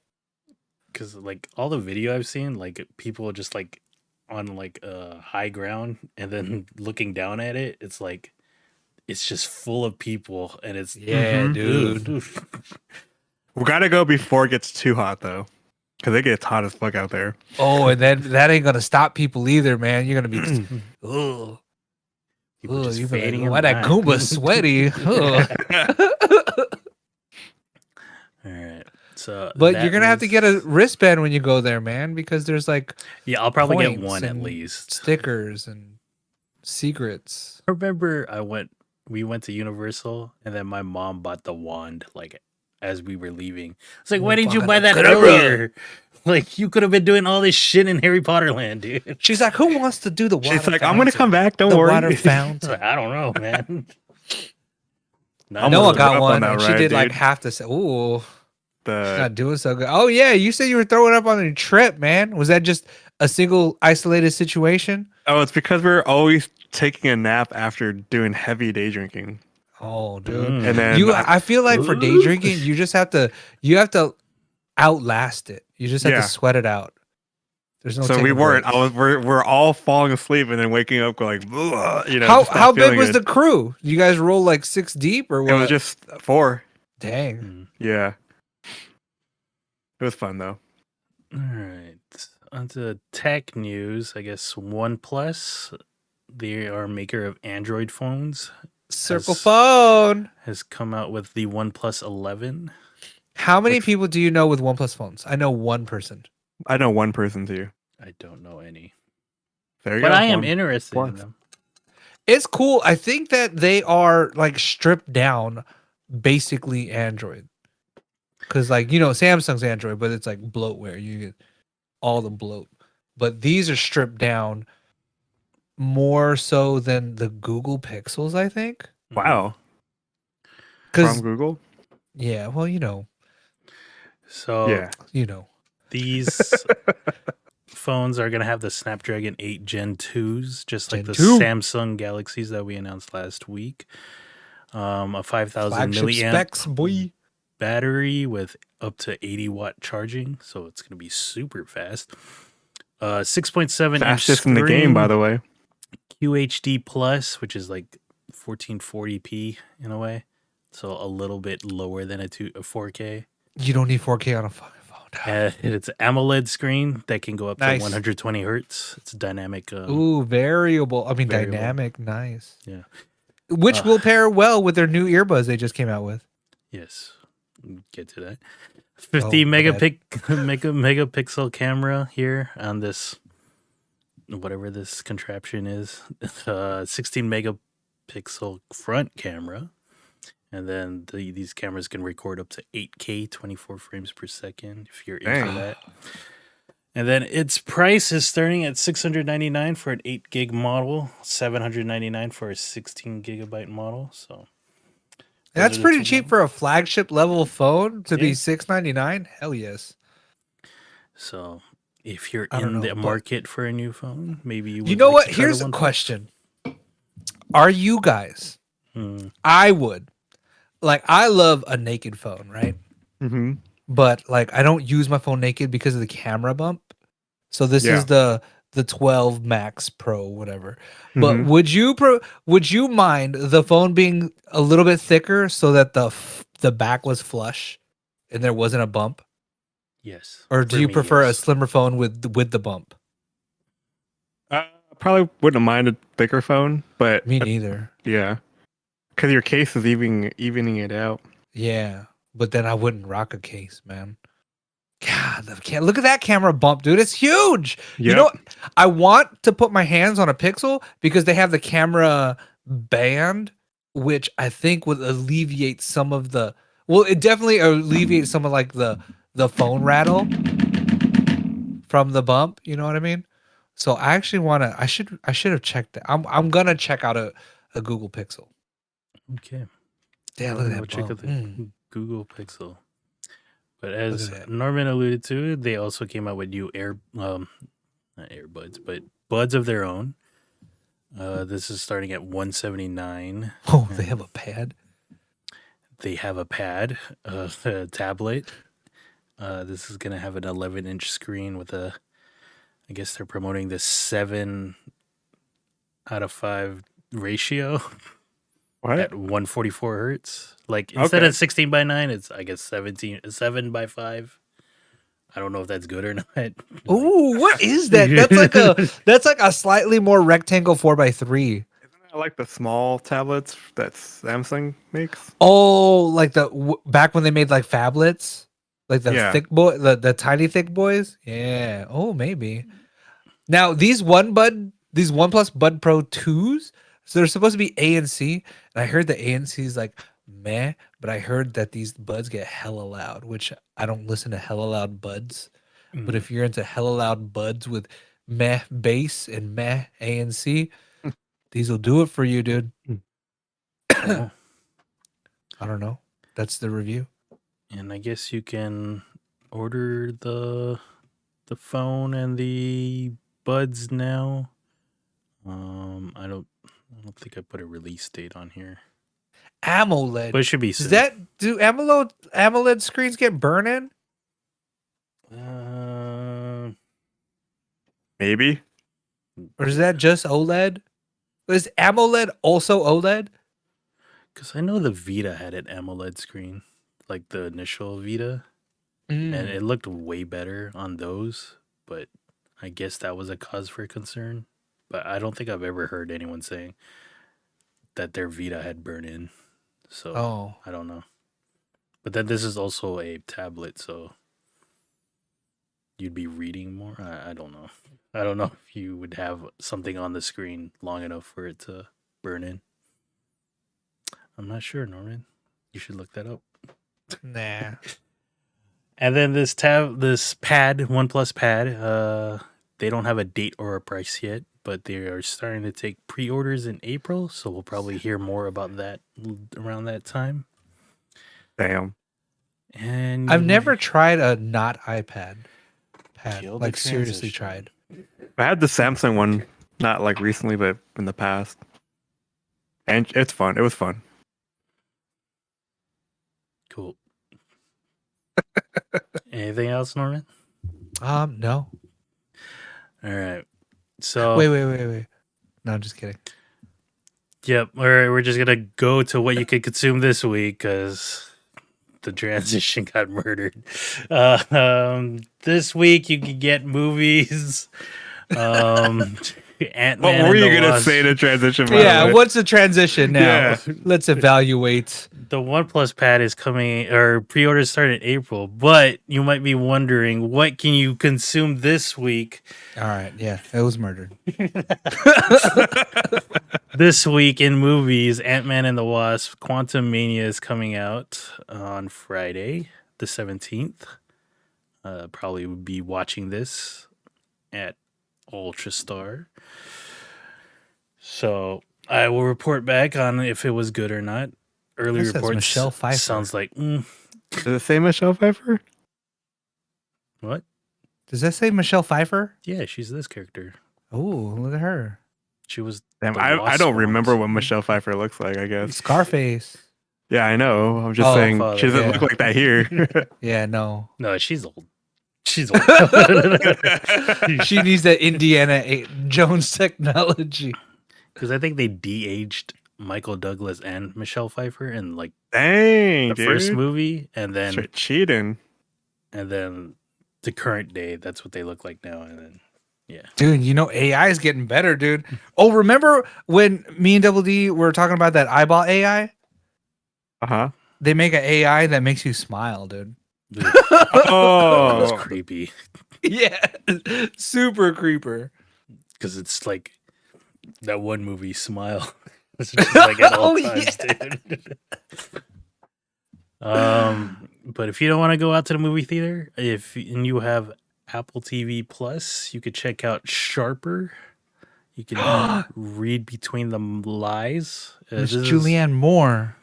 Because like all the video I've seen, like people just like on like high ground and then looking down at it, it's like it's just full of people and it's dude. We gotta go before it gets too hot though, because it gets hot as fuck out there. Oh, and then that ain't gonna stop people either, man. You're gonna be just, ugh. People just You be fading. like, why that Goomba sweaty? All right. So, but you're gonna have to get a wristband when you go there, man, because there's like I'll probably get one at least. Stickers and secrets. I remember we went to Universal and then my mom bought the wand like as we were leaving. It's like, why didn't you buy that earlier? Like, you could have been doing all this shit in Harry Potter Land, dude. She's like, who wants to do the water She's like, fountain? I'm gonna come back. Don't the worry. Water fountain. I don't know, man. Noah got one. And she did like half the. Ooh, she's not doing so good. Oh yeah, you said you were throwing up on your trip, man. Was that just a single isolated situation? Oh, it's because we're always taking a nap after doing heavy day drinking. Oh, dude. And then I feel like for day drinking, you have to outlast it. You just have to sweat it out. There's no. So we weren't. We're all falling asleep and then waking up going, you know. How big was the crew? You guys roll like 6 deep or what? It was just 4. Dang. Yeah. It was fun though. All right. On to tech news. I guess OnePlus, they are maker of Android phones. Circle phone has come out with the OnePlus 11. How many people do you know with OnePlus phones? I know one person. I know one person too. I don't know any. There you but go. I am interested in them. It's cool. I think that they are like stripped down, basically Android. Because like, you know, Samsung's Android, but it's like bloatware. You get all the bloat. But these are stripped down more so than the Google Pixels, I think. Wow. From Google? Yeah, well, you know. So, yeah. You know. These phones are going to have the Snapdragon 8 Gen 2s, just like the 2. Samsung Galaxies that we announced last week. A 5,000 milliamp specs, boy. battery with up to 80 watt charging, so it's going to be super fast. 6.7 fastest in the game, by the way. QHD plus, which is like 1440p in a way, so a little bit lower than a 4K. You don't need 4K on a fucking phone. It's an AMOLED screen that can go up to 120 hertz. It's dynamic. Variable. I mean, dynamic. Nice. Yeah. Which will pair well with their new earbuds they just came out with. Yes. Get to that. 50 megapixel camera here on this, whatever this contraption is. 16 megapixel front camera. And then these cameras can record up to 8K, 24 frames per second, if you're into that. And then its price is starting at $699 for an 8 gig model, $799 for a 16 gigabyte model. So that's pretty cheap for a flagship level phone to be $699. Hell yes. So if you're in the market for a new phone, maybe you would. You know what? Here's a question: are you guys? I would. Like, I love a naked phone, right? Mm-hmm. But like, I don't use my phone naked because of the camera bump. So this is the 12 Max Pro, whatever. But would you mind the phone being a little bit thicker so that the back was flush and there wasn't a bump? Yes. Or do you prefer a slimmer phone with the bump? Probably wouldn't mind a thicker phone, but me neither. Yeah. Because your case is evening it out. Yeah, but then I wouldn't rock a case, man. God, look at that camera bump, dude. It's huge. Yep. You know what? I want to put my hands on a Pixel because they have the camera band which I think would alleviate some of the. Well, it definitely alleviates some of like the phone rattle from the bump. You know what I mean? So I actually want to. I should have checked it. I'm gonna check out a Google Pixel. Okay. Yeah, look at that Check bump. out the Google Pixel. But Look as at that. Norman alluded to, they also came out with new not earbuds, but buds of their own. This is starting at 179. Oh, they have a pad. They have a pad, a tablet. This is gonna have an 11-inch screen with a. I guess they're promoting the 7/5 ratio What? at 144 hertz. Like instead Okay. of 16:9, it's I guess 7/5. I don't know if that's good or not. Ooh, what is that? That's like a slightly more rectangle 4x3. Isn't that like the small tablets that Samsung makes? Oh, like back when they made like phablets, like the Yeah. thick boy, the tiny thick boys. Yeah. Oh, maybe. Now these OnePlus Bud Pro 2s, so they're supposed to be A and C, and I heard the A and C is like meh, but I heard that these buds get hella loud, which I don't listen to hella loud buds. But if you're into hella loud buds with meh bass and meh A and C, these will do it for you, dude. Cool. I don't know. That's the review. And I guess you can order the phone and the buds now. I don't think I put a release date on here, AMOLED. but it should be Does soon. do AMOLED screens get burn-in? Maybe. Or is that just OLED? Is AMOLED also OLED? Because I know the Vita had an AMOLED screen, like the initial Vita, and it looked way better on those. But I guess that was a cause for concern. But I don't think I've ever heard anyone saying that their Vita had burn-in. So I don't know. But then this is also a tablet, so you'd be reading more. I don't know. I don't know if you would have something on the screen long enough for it to burn in. I'm not sure, Norman. You should look that up. Nah. And then this pad, OnePlus pad, they don't have a date or a price yet, but they are starting to take pre-orders in April, so we'll probably hear more about that around that time. Damn. And I've never tried a not iPad pad. Feel the Like seriously transition. tried. I had the Samsung one, not like recently, but in the past. And it's fun. It was fun. Cool. Anything else, Norman? No. All right. So Wait. No, I'm just kidding. Yep, we're just gonna go to what you could consume this week because the transition got murdered. This week you could get movies. Ant-Man What were and you the gonna Wasp. say to transition? by the Yeah, way? what's the transition now? Yeah. Let's evaluate. The OnePlus pad is coming, or pre-orders start in April. But you might be wondering, what can you consume this week? All right, yeah, it was murdered. This week in movies, Ant-Man and the Wasp: Quantum Mania is coming out on Friday, the 17th. Probably would be watching this at Ultrastar. So I will report back on if it was good or not. Early That says reports Michelle Pfeiffer. sounds like Does it say Michelle Pfeiffer? what? Does that say Michelle Pfeiffer? Yeah, she's this character. Oh, look at her. She was. Damn, the I Wasp don't remember once. what Michelle Pfeiffer looks like. I guess. Scarface. Yeah, I know. I'm just Oh, saying father, she doesn't yeah. look like that here. Yeah, no. No, she's old. She's old. She needs that Indiana Jones technology. Because I think they de-aged Michael Douglas and Michelle Pfeiffer in like Dang, the dude. first movie, and then Straight cheating. the current day, that's what they look like now. And then Dude, you know AI is getting better, dude. Oh, remember when me and Double D were talking about that eyeball AI? Uh-huh. They make an AI that makes you smile, dude. that was Oh. creepy Yeah, super creeper. because it's like that one movie, Smile. It's just like at all Oh, times, yeah. dude. But if you don't want to go out to the movie theater, and you have Apple TV Plus, you could check out Sharper. You can read between the lies. It's Julianne Moore.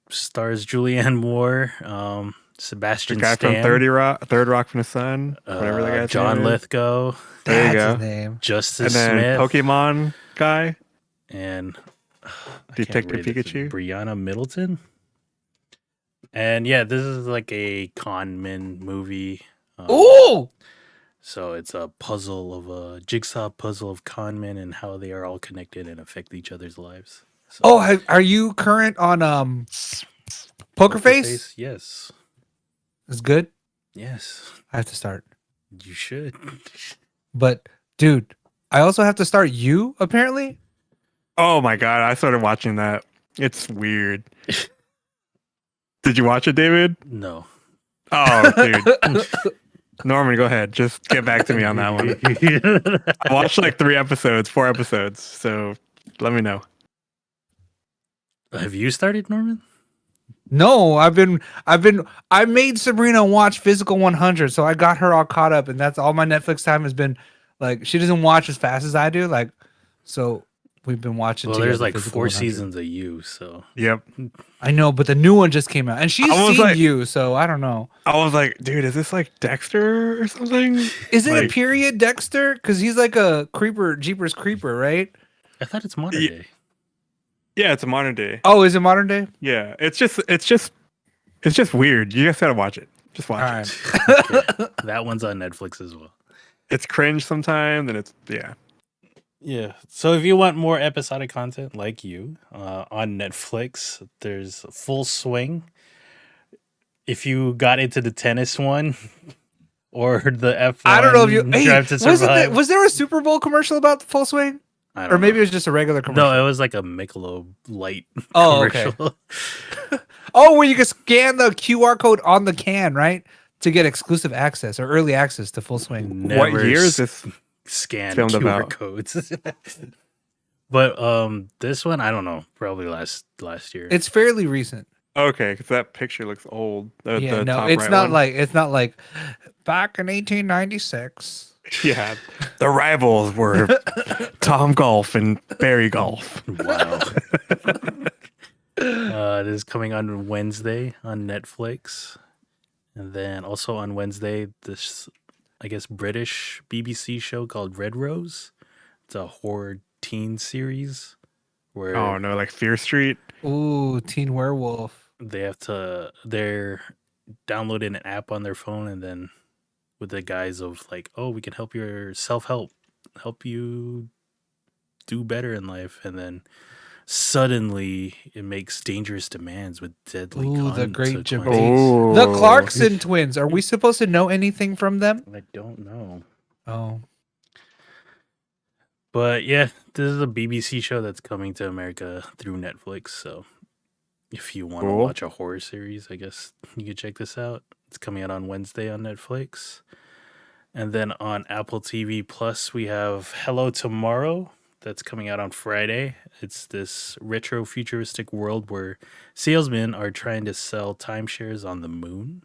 Stars Julianne Moore, The Sebastian guy Stan, from Third Rock from the Sun, whatever that guy's John name is. Lithgow, There you That's go. his name. Justice And then Smith, Pokemon guy, and Detective Pikachu. Brianna Middleton. And yeah, this is like a con men movie. Ooh! So it's a jigsaw puzzle of con men and how they are all connected and affect each other's lives. So, Oh, are you current on Poker Face? Yes. It's good. Yes. I have to start. You should. But dude, I also have to start You apparently. Oh my god, I started watching that. It's weird. Did you watch it, David? No. Oh, dude. Norman, go ahead. Just get back to me on that one. I watched like 4 episodes. So let me know. Have you started, Norman? No, I made Sabrina watch Physical 100, so I got her all caught up, and that's all my Netflix time has been. Like, she doesn't watch as fast as I do, like, so we've been watching. Well, there's together like Physical 4 100. seasons of You, so Yep. I know, but the new one just came out, and she's seen like- You, so I don't know. I was like, dude, is this like Dexter or something? Is it a Like- period Dexter? Because he's like a creeper, Jeepers Creeper, right? I thought it's modern Ye- day. Yeah, it's a modern day. Oh, is it modern day? Yeah, it's just weird. You just gotta watch it. Just watch All it. right. Okay. That one's on Netflix as well. It's cringe sometimes, and it's Yeah. So if you want more episodic content like You on Netflix, there's Full Swing. If you got into the tennis one or the F1 I don't know if you. Hey, Drive to Survive. was there a Super Bowl commercial about the Full Swing, I don't or maybe know. it was just a regular commercial? No, it was like a Michelob Light Oh, okay. commercial. Oh, where you can scan the QR code on the can, right, to get exclusive access or early access to Full Swing. what year is this? Scan filmed QR about? codes. But this one, I don't know, probably last year. Oh, It's fairly recent. Okay, because that picture looks old. Yeah, The no, top it's right not one. like back in 1896. Yeah, the rivals were Tom Golf and Barry Golf. Wow. This is coming on Wednesday on Netflix. And then also on Wednesday, this, I guess, British BBC show called Red Rose. It's a horror teen series where Oh no, like Fear Street. Ooh, Teen Werewolf. they're downloading an app on their phone, and then with the guise of like, oh, we can help your self-help, help you do better in life. And then suddenly it makes dangerous demands with deadly Ooh, the great consequences. Jabez. The Clarkson twins. Are we supposed to know anything from them? I don't know. Oh, But yeah, this is a BBC show that's coming to America through Netflix. So if you want to Cool. watch a horror series, I guess you could check this out. It's coming out on Wednesday on Netflix. And then on Apple TV Plus, we have Hello Tomorrow. That's coming out on Friday. It's this retro futuristic world where salesmen are trying to sell timeshares on the moon.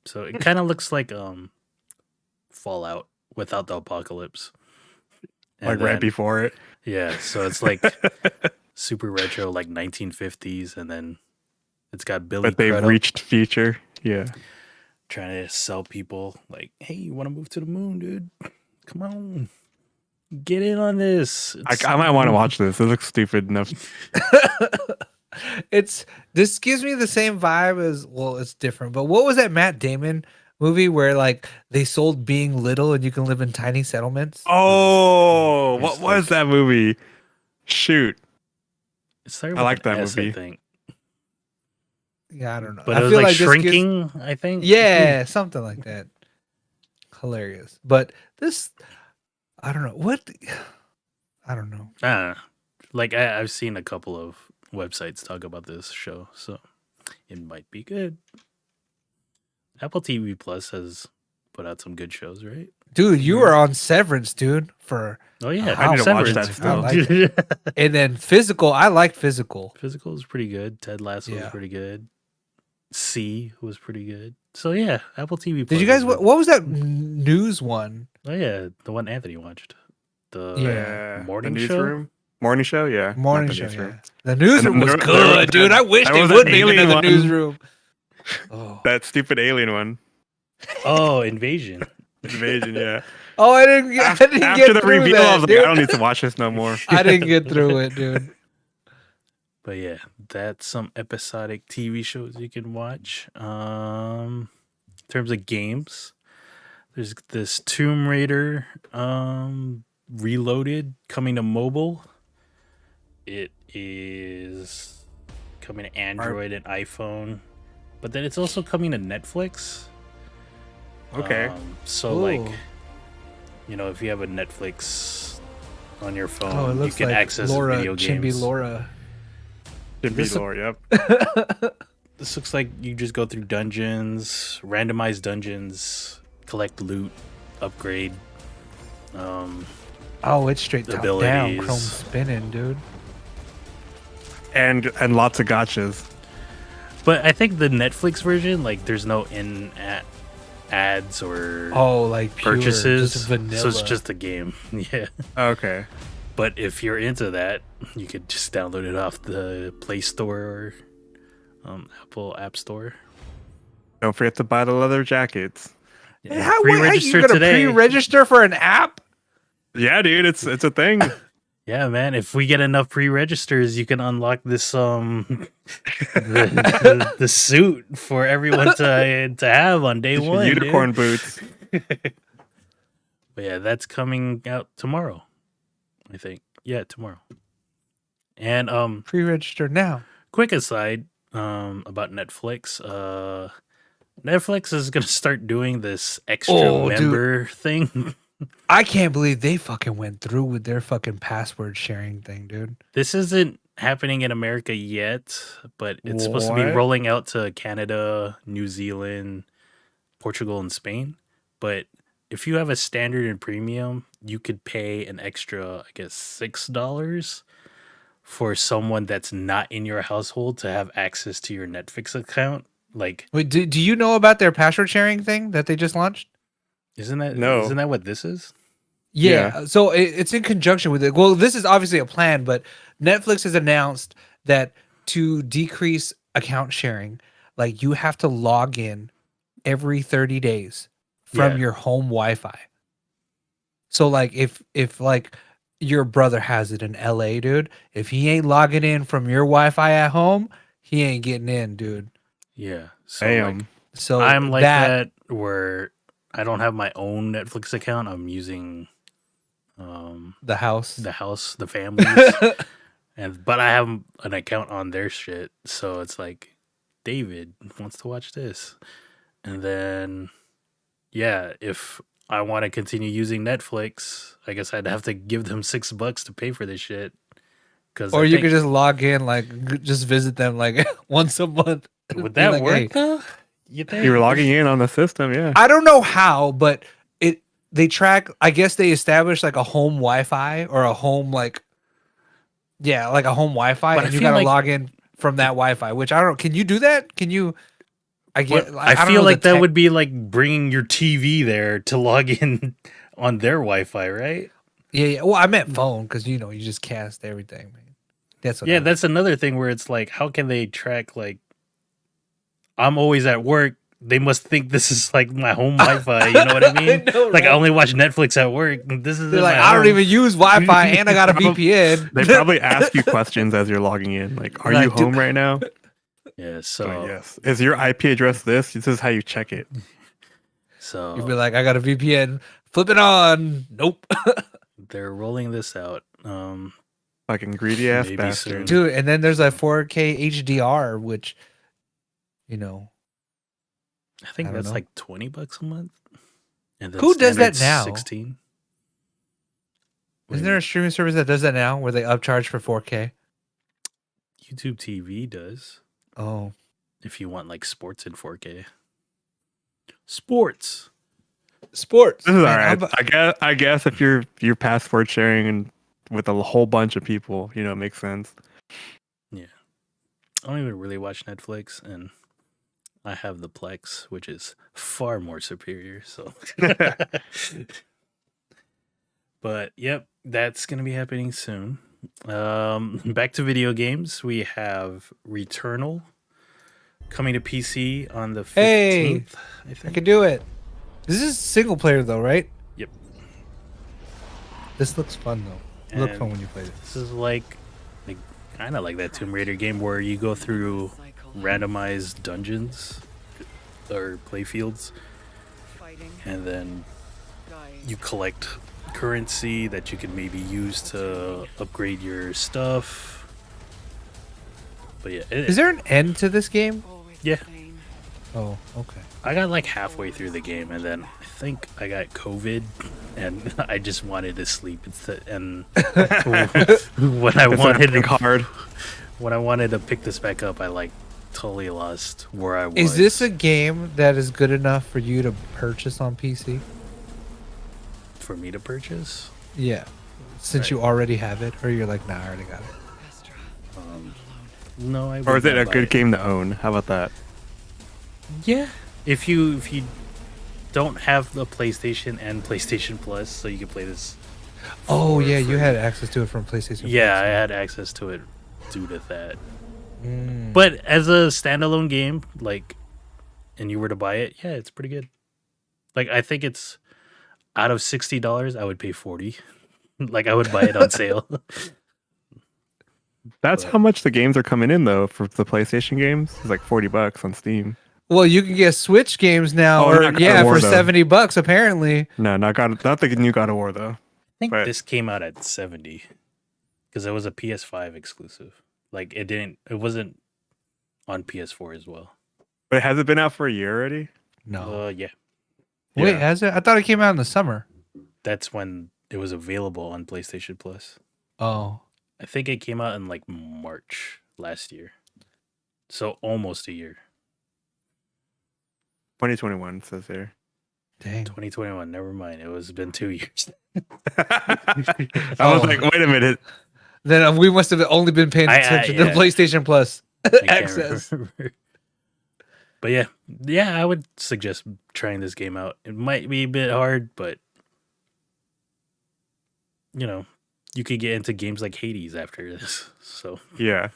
So it kind of looks like Fallout without the apocalypse. And Like right then- before it. Yeah, so it's like super retro, like 1950s, and then it's got Billy But they've Crudup reached future. Yeah. trying to sell people like, "Hey, you want to move to the moon, dude? Come on, get in on this." I might want to watch this. It looks stupid enough. this gives me the same vibe as, well, it's different. But what was that Matt Damon movie where like they sold being little and you can live in tiny settlements? Oh, It's what was that movie? Shoot. It started I like with that an S, movie. I think, Yeah, I don't know. but I it was feel like this gives- shrinking. I think. Yeah, something like that. Hilarious. But this, I don't know what. I don't know. Like I've seen a couple of websites talk about this show, so it might be good. Apple TV Plus has put out some good shows, right? Dude, you were on Severance, dude. For Oh yeah, I need to watch Severance. that still. I like and then Physical. I liked Physical. Physical was pretty good. Ted Lasso was Yeah. pretty good. C was pretty good. So yeah, Apple TV. Did you Plus guys? is What was that news one? Oh yeah, the one Anthony watched. The Yeah. morning the show. newsroom? Morning show, yeah. not Morning the show. newsroom. Yeah. The newsroom And was then there good, was dude. that- I wish there they was would that make alien another one. newsroom. Oh. That stupid alien one. Oh, Invasion. Invasion, yeah. Oh, I didn't get. I didn't After get the through reveal, that, I was like, dude. I don't need to watch this no more. I didn't get through it, dude. But yeah, that's some episodic TV shows you can watch. In terms of games, there's this Tomb Raider Reloaded coming to mobile. It is coming to Android and iPhone, but then it's also coming to Netflix. Okay. So Ooh. like, if you have a Netflix on your phone, Oh, it you looks can like access Laura, video Chibi games. Laura. Should be This- lore, yep. This looks like you just go through dungeons, randomized dungeons, collect loot, upgrade. Oh, it's straight top down, Abilities. chrome spinning, dude. And lots of gotchas. But I think the Netflix version, like, there's no ads or Oh, like pure, purchases, just vanilla. so it's just a game. Yeah. Okay. But if you're into that, you could just download it off the Play Store or Apple App Store. Don't forget to buy the leather jackets. Hey, how, Pre-register you gonna today. pre-register for an app? Yeah, dude, it's a thing. Yeah, man. If we get enough pre-registers, you can unlock this the suit for everyone to have on day one. Unicorn dude. boots. But yeah, that's coming out tomorrow. I think. Yeah, tomorrow. And Pre-register now. quick aside about Netflix. Netflix is gonna start doing this extra Oh, dude. member thing. I can't believe they fucking went through with their fucking password sharing thing, dude. This isn't happening in America yet, but it's supposed to be What? rolling out to Canada, New Zealand, Portugal, and Spain. But if you have a standard and premium, you could pay an extra, I guess, $6 for someone that's not in your household to have access to your Netflix account. Like, Wait, do you know about their password sharing thing that they just launched? isn't that No. what this is? Yeah. So it's in conjunction with it. Well, this is obviously a plan, but Netflix has announced that to decrease account sharing, like you have to log in every 30 days from Yeah. your home Wi-Fi. So like if like your brother has it in LA, dude, if he ain't logging in from your Wi-Fi at home, he ain't getting in, dude. Yeah. So Damn. like, So I'm like that where I don't have my own Netflix account. I'm using the house. the families, but I have an account on their shit. So it's like David wants to watch this, and then if I want to continue using Netflix, I guess I'd have to give them $6 to pay for this shit. Or you could just log in, like just visit them like once a month. would Be that like, work "Hey." though? You think You were logging in on the system, yeah. I don't know how, but they track. I guess they established like a home Wi-Fi or a home like a home Wi-Fi, But I and you feel gotta like- log in from that Wi-Fi. Which I don't. Can you do that? Can you? I get. I don't feel know like the that tech- would be like bringing your TV there to log in on their Wi-Fi, right? Yeah. Well, I meant phone because you just cast everything, man. That's what. Yeah, I meant. that's another thing where it's like, how can they track, like, I'm always at work. They must think this is like my home Wi-Fi. You know what I mean? know, Like, I right? only watch Netflix at work. This is They're like, I don't even use Wi-Fi, and I got a VPN. They probably ask you questions as you're logging in. Like, are you Like, home right now? Yeah, so Oh, yes. Is your IP address this? This is how you check it. so You'd be like, I got a VPN. Flip it on. Nope. they're rolling this out. Fucking greedy ass Maybe bastard. soon. Dude, and then there's a 4K HDR, which, I think I don't that's know. like $20 a month. And then Who does that standard's now? 16. isn't there a streaming service that does that now where they upcharge for 4K? YouTube TV does? Oh, If you want like sports in 4K. Sports. Sports. This is Man, all how right. about- I guess if you're passport sharing and with a whole bunch of people, it makes sense. I don't even really watch Netflix, and I have the Plex, which is far more superior. So, but yep, that's gonna be happening soon. Back to video games. We have Returnal coming to PC on the 15th. Hey, I I think. can do it. This is single player though, right? Yep. This looks fun though. It looked fun when you played it. This is like kind of like that Tomb Raider game where you go through randomized dungeons or playfields, and then you collect currency that you can maybe use to upgrade your stuff. But yeah, Is there an end to this game? Yeah. Oh, okay. I got like halfway through the game, and then I think I got COVID, and I just wanted to sleep instead. And when I wanted to pick this back up, I like totally lost where I was. Is this a game that is good enough for you to purchase on PC? for me to purchase? Yeah. Since you already have it, or you're like, nah, I already got it. No, I. Or is would it not a buy good it. game to own? How about that? Yeah. If you don't have the PlayStation and PlayStation Plus, so you can play this. Oh, for yeah, you free. had access to it from PlayStation. Yeah, I Plus. had access to it due to that. Mm. But as a standalone game, like, and you were to buy it, yeah, it's pretty good. Like, I think it's out of $60, I would pay $40. Like, I would buy it on sale. That's But- how much the games are coming in though for the PlayStation games. It's like $40 on Steam. Well, you can get Switch games now, Oh, or not God of yeah, War, for though. $70 apparently. No, not the new God of War though. I think But- this came out at 70 because it was a PS5 exclusive. Like, it wasn't on PS4 as well. But has it been out for a year already? No. Yeah. Wait, Yeah. has it? I thought it came out in the summer. That's when it was available on PlayStation Plus. Oh. I think it came out in like March last year. So almost a year. 2021 says here. Dang. 2021. Never mind. It was been 2 years. I Oh. was like, wait a minute. Then we must have only been paying attention to yeah. PlayStation Plus I can't access. remember. But yeah, I would suggest trying this game out. It might be a bit hard, but you could get into games like Hades after this. So Yeah.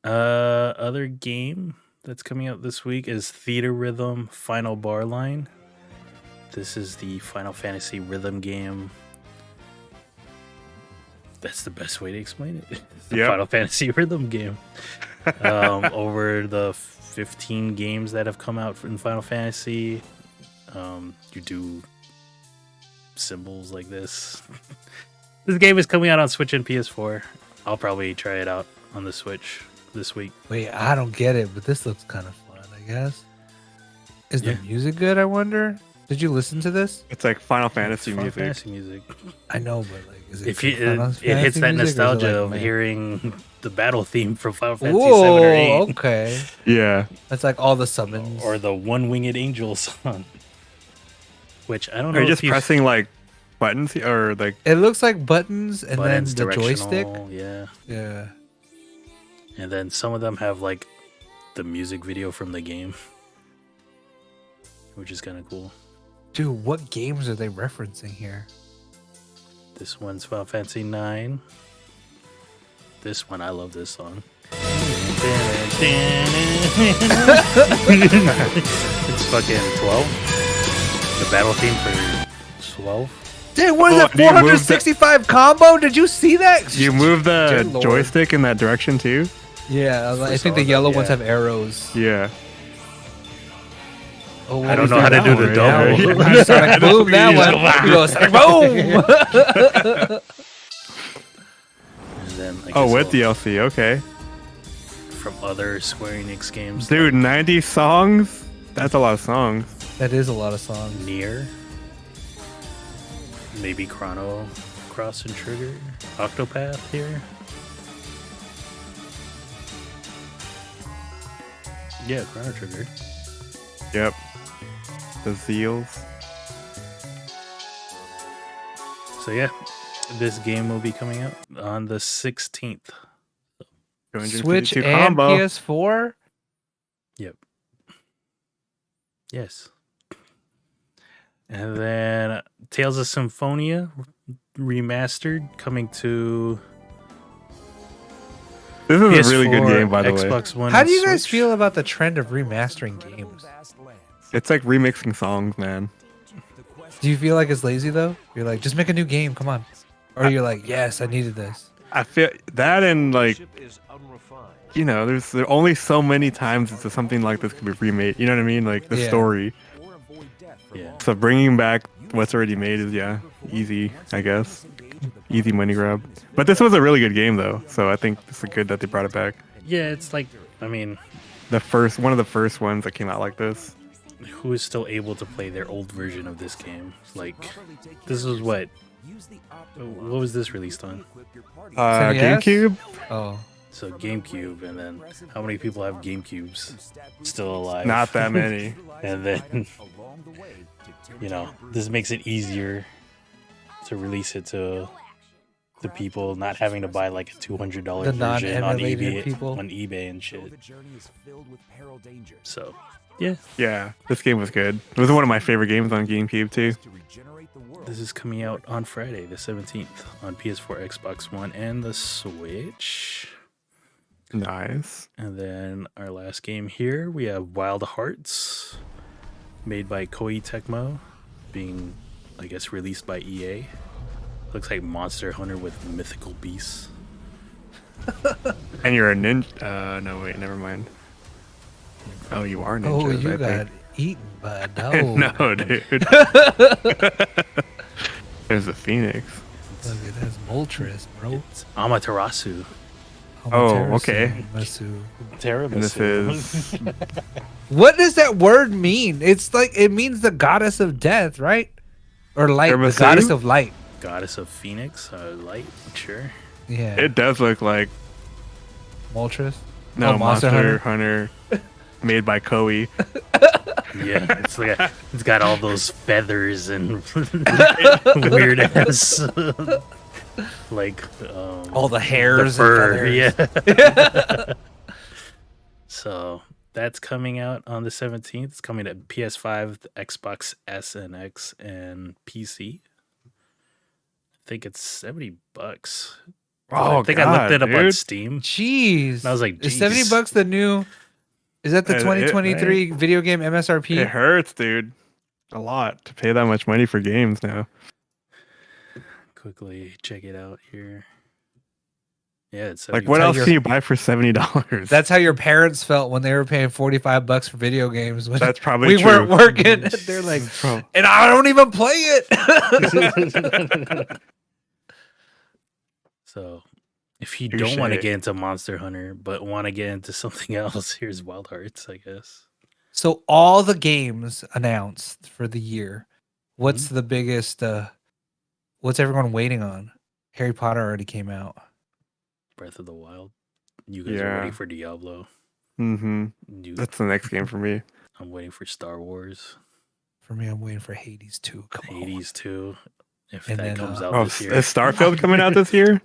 other game that's coming out this week is Theater Rhythm Final Bar Line. This is the Final Fantasy rhythm game. That's the best way to explain it. It's the Yep. Final Fantasy rhythm game. Over the 15 games that have come out in Final Fantasy, you do symbols like this. This game is coming out on Switch and PS4. I'll probably try it out on the Switch this week. Wait, I don't get it, but this looks kind of fun, I guess. Is the Yeah. music good, I wonder? Did you listen to this? It's like Final It's Fantasy Final music. Fantasy music. I know, but like, is it If good you, Final it hits Fantasy that music, or is it nostalgia like, of man? hearing the battle theme from Final Fantasy Whoa, 7 or 8, okay. Yeah. That's like all the summons. or the One Winged Angel song. Which I don't know. Are you if just you've- pressing like buttons or like It looks like buttons and buttons, then the joystick. directional, yeah. Yeah. And then some of them have like the music video from the game, which is kind of cool. Dude, what games are they referencing here? This one's Final Fantasy 9. This one, I love this song. It's fucking 12. The battle theme for 12. Dude, what is Oh, that? do you move 465 combo? Did you see that? you move the Good lord. joystick in that direction too? Yeah, I For think some the of yellow them, ones yeah. have arrows. Yeah. Oh, I don't know how to do the Yeah. double. Sonic boom, that one. You go Sonic boom. And then, I Oh, guess with I'll- DLC. Okay. from other Square Enix games. Dude, 90 songs? That's a lot of songs. That is a lot of songs. Nier, maybe Chrono Cross and Trigger, Octopath here. Yeah, Chrono Trigger. Yep. The Zeals. So yeah, this game will be coming out on the 16th. Switch 252 and combo. PS4. Yep. Yes. And then Tales of Symphonia remastered coming to This is PS4, a really good game, by the way. Xbox One. How and do you guys Switch. feel about the trend of remastering games? It's like remixing songs, man. Do you feel like it's lazy though? You're like, just make a new game, come on. Or you're like, yes, I needed this. I feel that, and like, you know, there are only so many times that something like this could be remade. You know what I mean? Like the Yeah. story. Yeah. So bringing back what's already made is easy, I guess. Easy money grab. But this was a really good game though, so I think it's good that they brought it back. Yeah, it's like, I mean, One of the first ones that came out like this. who is still able to play their old version of this game? Like, this was what was this released on? NES? GameCube. Oh. So GameCube, and then how many people have GameCubes still alive? Not that many. And then, you know, this makes it easier to release it to the people, not having to buy like a $200 The version on non-emulated people. eBay and shit. So, yeah, Yeah, this game was good. It was one of my favorite games on GameCube too. this is coming out on Friday, the 17th, on PS4, Xbox One, and the Switch. Nice. And then our last game here, we have Wild Hearts, made by Koei Tecmo, being, I guess, released by EA. Looks like Monster Hunter with mythical beasts. And you're a ninja. No, wait, never mind. Oh, you are ninjas. Oh, you I got think. eaten by a dog. No, dude. There's a phoenix. Look at that's Moltres, bro. It's Amaterasu. Oh, okay. Masu. Terrible. And this is What does that word mean? It's like it means the goddess of death, right? Or light, the Tiramisu? goddess of light. Goddess of Phoenix, light, sure. Yeah. it does look like Moltres. no Oh, Monster Hunter made by Koei. Yeah, it's like it's got all those feathers and weird ass, like All the hairs the fur. and feathers. Yeah. So that's coming out on the 17th. It's coming to PS5, the Xbox S and X, and PC. I think it's $70. Oh, I think I looked it up on dude. Steam. Jeez. And I was like, is "Jeez." $70 the new? Is that the It- 2023 video game MSRP? It hurts, dude. A lot to pay that much money for games now. Quickly check it out here. Yeah, it's Like, what how else you're- can you buy for $70? That's how your parents felt when they were paying $45 for video games. When That's probably we true. weren't working. They're like, and I don't even play it. So, if you don't want to Touche. get into Monster Hunter but want to get into something else, here's Wild Hearts, I guess. So all the games announced for the year, what's Mm-hmm. the biggest? What's everyone waiting on? Harry Potter already came out. Breath of the Wild. You guys are Yeah. waiting for Diablo. Mm-hmm. That's the next game for me. I'm waiting for Star Wars. For me, I'm waiting for Hades 2. Come on. Hades 2. If And that then, comes uh, out Oh, this is year. Starfield coming out this year?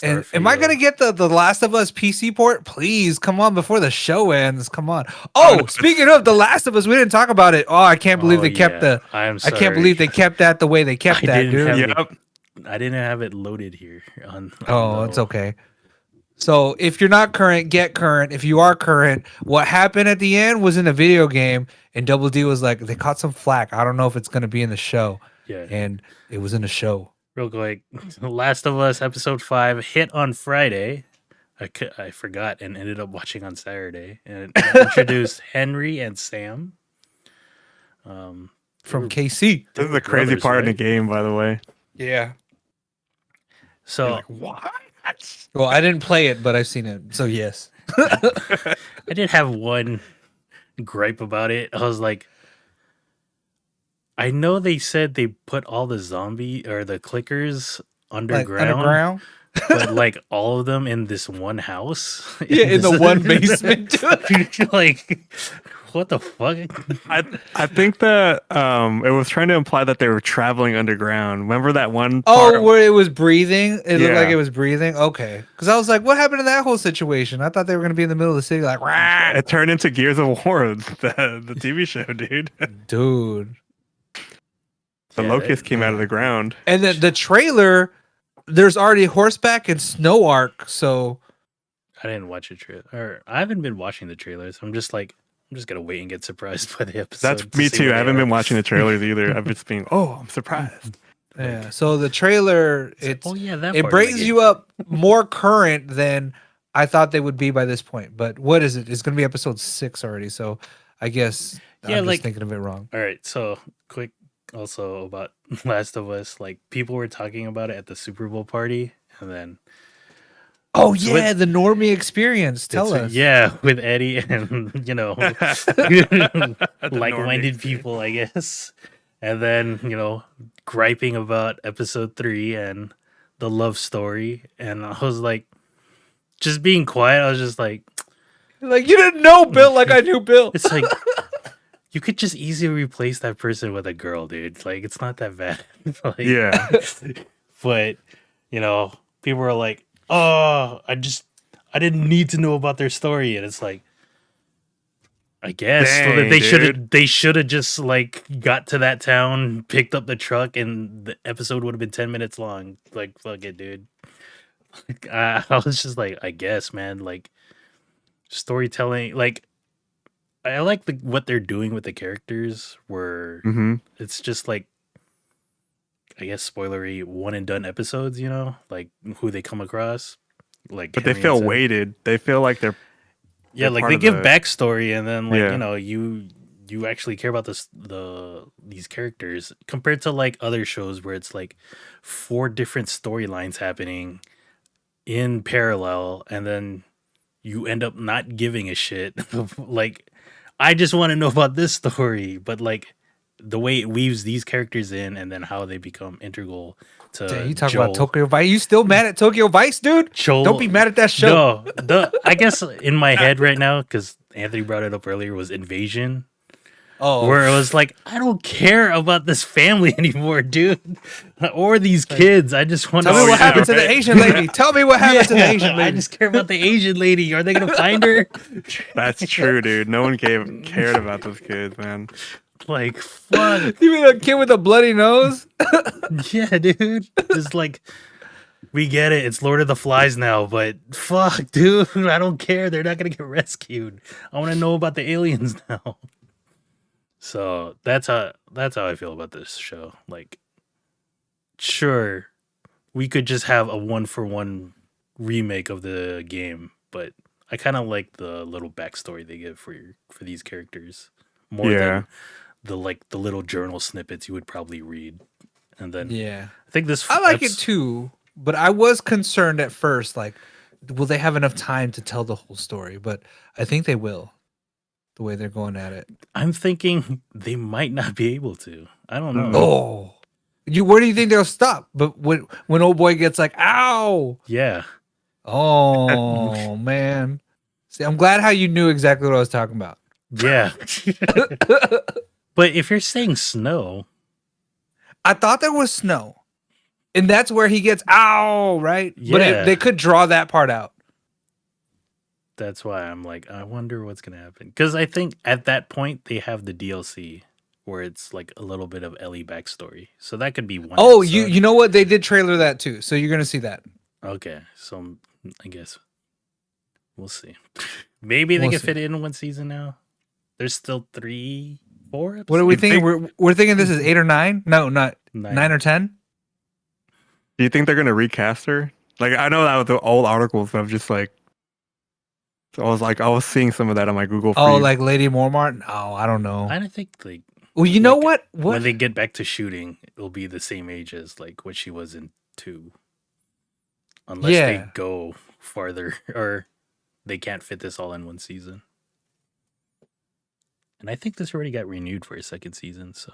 And am I gonna get the Last of Us PC port? Please, come on before the show ends. Come on. Oh, no. speaking of the Last of Us, we didn't talk about it. Oh, I can't believe they kept the. I'm I sorry. can't believe they kept that the way they kept I that, didn't dude. have Yep. I didn't have it loaded here. Oh, it's okay. So if you're not current, get current. If you are current, what happened at the end was in a video game, and Double D was like, they caught some flack. I don't know if it's gonna be in the show, Yeah. and it was in the show. Real quick, Last of Us episode 5 hit on Friday. I forgot and ended up watching on Saturday, and it introduced Henry and Sam. From were- KC. This is the crazy brothers, part in the right? game, by the way. Yeah. So What? Well, I didn't play it, but I've seen it. So yes. I did have one gripe about it. I was like, I know they said they put all the zombie or the clickers Like underground, underground. but like all of them in this one house. Yeah, in the this- one basement. like, What the fuck? I think that it was trying to imply that they were traveling underground. Remember that one Oh, part? where it was breathing? It looked like Yeah. it was breathing? Okay. Because I was like, what happened to that whole situation? I thought they were going to be in the middle of the city like, "Rah!" It turned into Gears of War, the TV show, dude. Dude. The locust came out of the ground. And then the trailer, there's already horseback and snow arc, so... I didn't watch a trailer. Or I haven't been watching the trailers. I'm just gonna wait and get surprised by the episode. That's me too. I haven't been watching the trailers either. I've just been, I'm surprised. Yeah. So the trailer, it brings you up more current than I thought they would be by this point. But what is it? It's going to be episode 6 already. So I guess I'm just thinking of it wrong. All right. So quick, also about Last of Us. Like people were talking about it at the Super Bowl party, and then. Oh yeah, the normie experience. Tell us. Yeah, with Eddie and like-minded people, I guess. And then, griping about episode 3 and the love story. And I was like, just being quiet. I was just like, you didn't know Bill like I knew Bill. It's like, you could just easily replace that person with a girl, dude. Like, it's not that bad. Yeah. But, people were like, oh, I didn't need to know about their story. And it's like, I guess they should have just got to that town, picked up the truck, and the episode would have been 10 minutes long. Like, fuck it, dude. I was just like, I guess, man, storytelling, I like what they're doing with the characters where it's just I guess spoilery one and done episodes, who they come across. But they feel weighted. They feel like they're they give backstory, and then you actually care about these characters compared to other shows where it's 4 different storylines happening in parallel, and then you end up not giving a shit. I just want to know about this story, but the way it weaves these characters in, and then how they become integral to you talk about Tokyo Vice. You still mad at Tokyo Vice, dude? Don't be mad at that show. No, I guess in my head right now, because Anthony brought it up earlier, was Invasion. Oh, where it was I don't care about this family anymore, dude, or these kids. I just want to tell me what happened to the Asian lady. Tell me what happened to the Asian lady. I just care about the Asian lady. Are they gonna find her? That's true, dude. No one cared about those kids, man. Fuck. You mean a kid with a bloody nose? Yeah, dude. Just we get it. It's Lord of the Flies now, but fuck, dude. I don't care. They're not gonna get rescued. I want to know about the aliens now. So that's how I feel about this show. Sure, we could just have a 1-for-1 remake of the game, but I kind of like the little backstory they give for these characters more than the little journal snippets you would probably read. And then I think I like it too, but I was concerned at first, will they have enough time to tell the whole story? But I think they will. The way they're going at it, I'm thinking they might not be able to. I don't know. Oh, where do you think they'll stop? But when old boy gets ow, yeah. Oh man, see, I'm glad how you knew exactly what I was talking about. Yeah, but if you're saying snow, I thought there was snow, and that's where he gets ow, right? Yeah. But they could draw that part out. That's why I'm I wonder what's going to happen. Because I think at that point, they have the DLC where it's a little bit of Ellie backstory. So that could be one. Oh, you know what? They did trailer that too. So you're going to see that. Okay. So I guess we'll see. Maybe they can fit it in one season now. There's still 3, 4 episodes. What are we thinking? We're thinking this is 8 or 9? No, not 9 or 10. Do you think they're going to recast her? I know that was the old articles, but I'm just so I was seeing some of that on my Google feed. Oh, Lady Mormont? No, I don't know. I don't think well, you know what? When they get back to shooting, it'll be the same age as what she was in 2. Unless they go farther, or they can't fit this all in one season. And I think this already got renewed for a 2nd season, so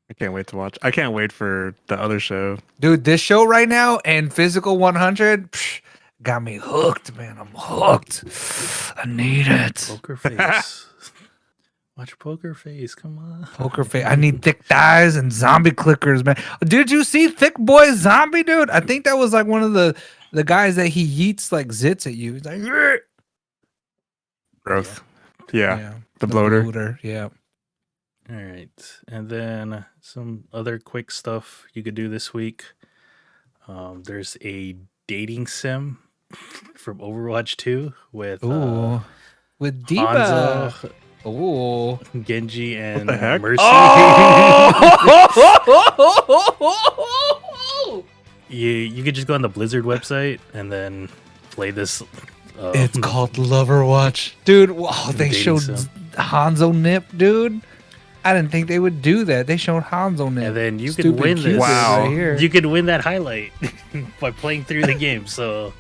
I can't wait to watch. I can't wait for the other show. Dude, this show right now and Physical 100 got me hooked, man. I'm hooked. I need it. Poker face. Watch Poker Face. Come on. Poker Face. I need thick thighs and zombie clickers, man. Did you see Thick Boy Zombie, dude? I think that was like one of the guys that he yeets like zits at you. He's like, "Grr." Gross. Yeah. The bloater. Yeah. All right. And then some other quick stuff you could do this week. There's a dating sim from Overwatch 2 with with Diva. Hanzo, Ooh. Genji, and the heck? Mercy. Oh! You could just go on the Blizzard website and then play this. It's called Loverwatch. Dude, wow, they dating showed sim. Hanzo Nip, dude. I didn't think they would do that. They showed Hanzo Nip. And then you could Stupid win this. Cupid Wow. right here. You could win that highlight by playing through the game. So,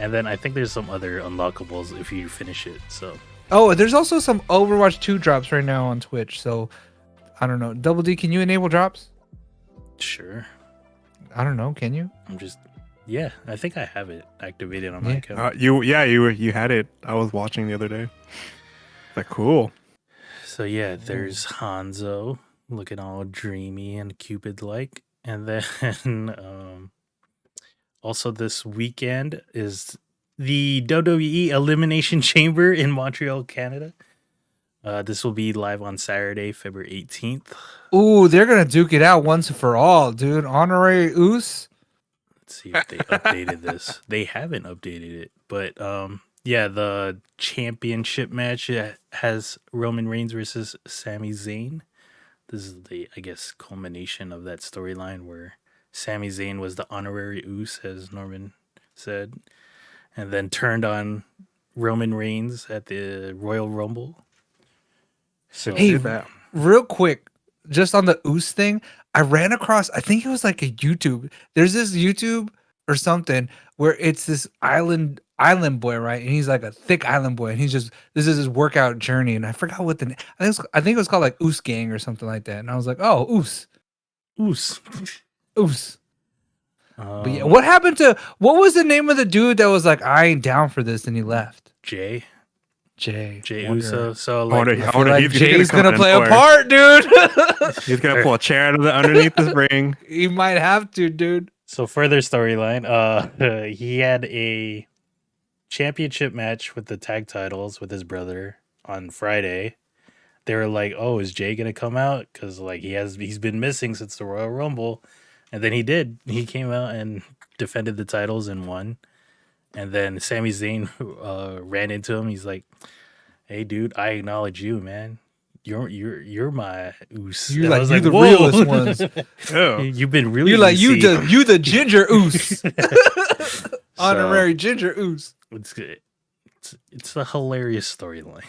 and then I think there's some other unlockables if you finish it. So, Oh, there's also some Overwatch 2 drops right now on Twitch. So, I don't know. Double D, can you enable drops? sure. I don't know. Can you? Yeah, I think I have it activated on my Yeah. account. You had it. I was watching the other day. Like, cool. So yeah, there's Hanzo looking all dreamy and Cupid-like, and then also this weekend is the WWE Elimination Chamber in Montreal, Canada. This will be live on Saturday, February 18th. Ooh, they're gonna duke it out once and for all, dude. Honorary Oos. Let's see if they updated this. They haven't updated it, but yeah, the championship match has Roman Reigns versus Sami Zayn. This is the, I guess, culmination of that storyline where Sami Zayn was the honorary Oos, as Norman said, and then turned on Roman Reigns at the Royal Rumble. So Hey, Did that. real quick, just on the Oos thing, I ran across, I think it was like a YouTube. There's this YouTube or something where it's this island boy, right? And he's like a thick island boy, and he's just, this is his workout journey. And I forgot what the I think it was called like Oos Gang or something like that. And I was like, oh, Oos. Oos. Oos. But yeah, what happened to, what was the name of the dude that was like, I ain't down for this, and he left? Jay Jay Uso. So I like, wonder- I feel like he's Jay's come gonna in play a for- part, dude. He's gonna pull a chair out of the underneath his ring. He might have to, dude. So further storyline, he had a championship match with the tag titles with his brother on Friday. They were like, "Oh, is Jay gonna come out? Because like he's been missing since the Royal Rumble," and then he did. He came out and defended the titles and won. And then Sami Zayn ran into him. He's like, "Hey, dude, I acknowledge you, man. You're my Oos." You're And I like, was you the "Whoa." realest ones. Oh. You've been really. You're like, UC. you the ginger Oos. Honorary ginger Oos. It's good. It's a hilarious storyline.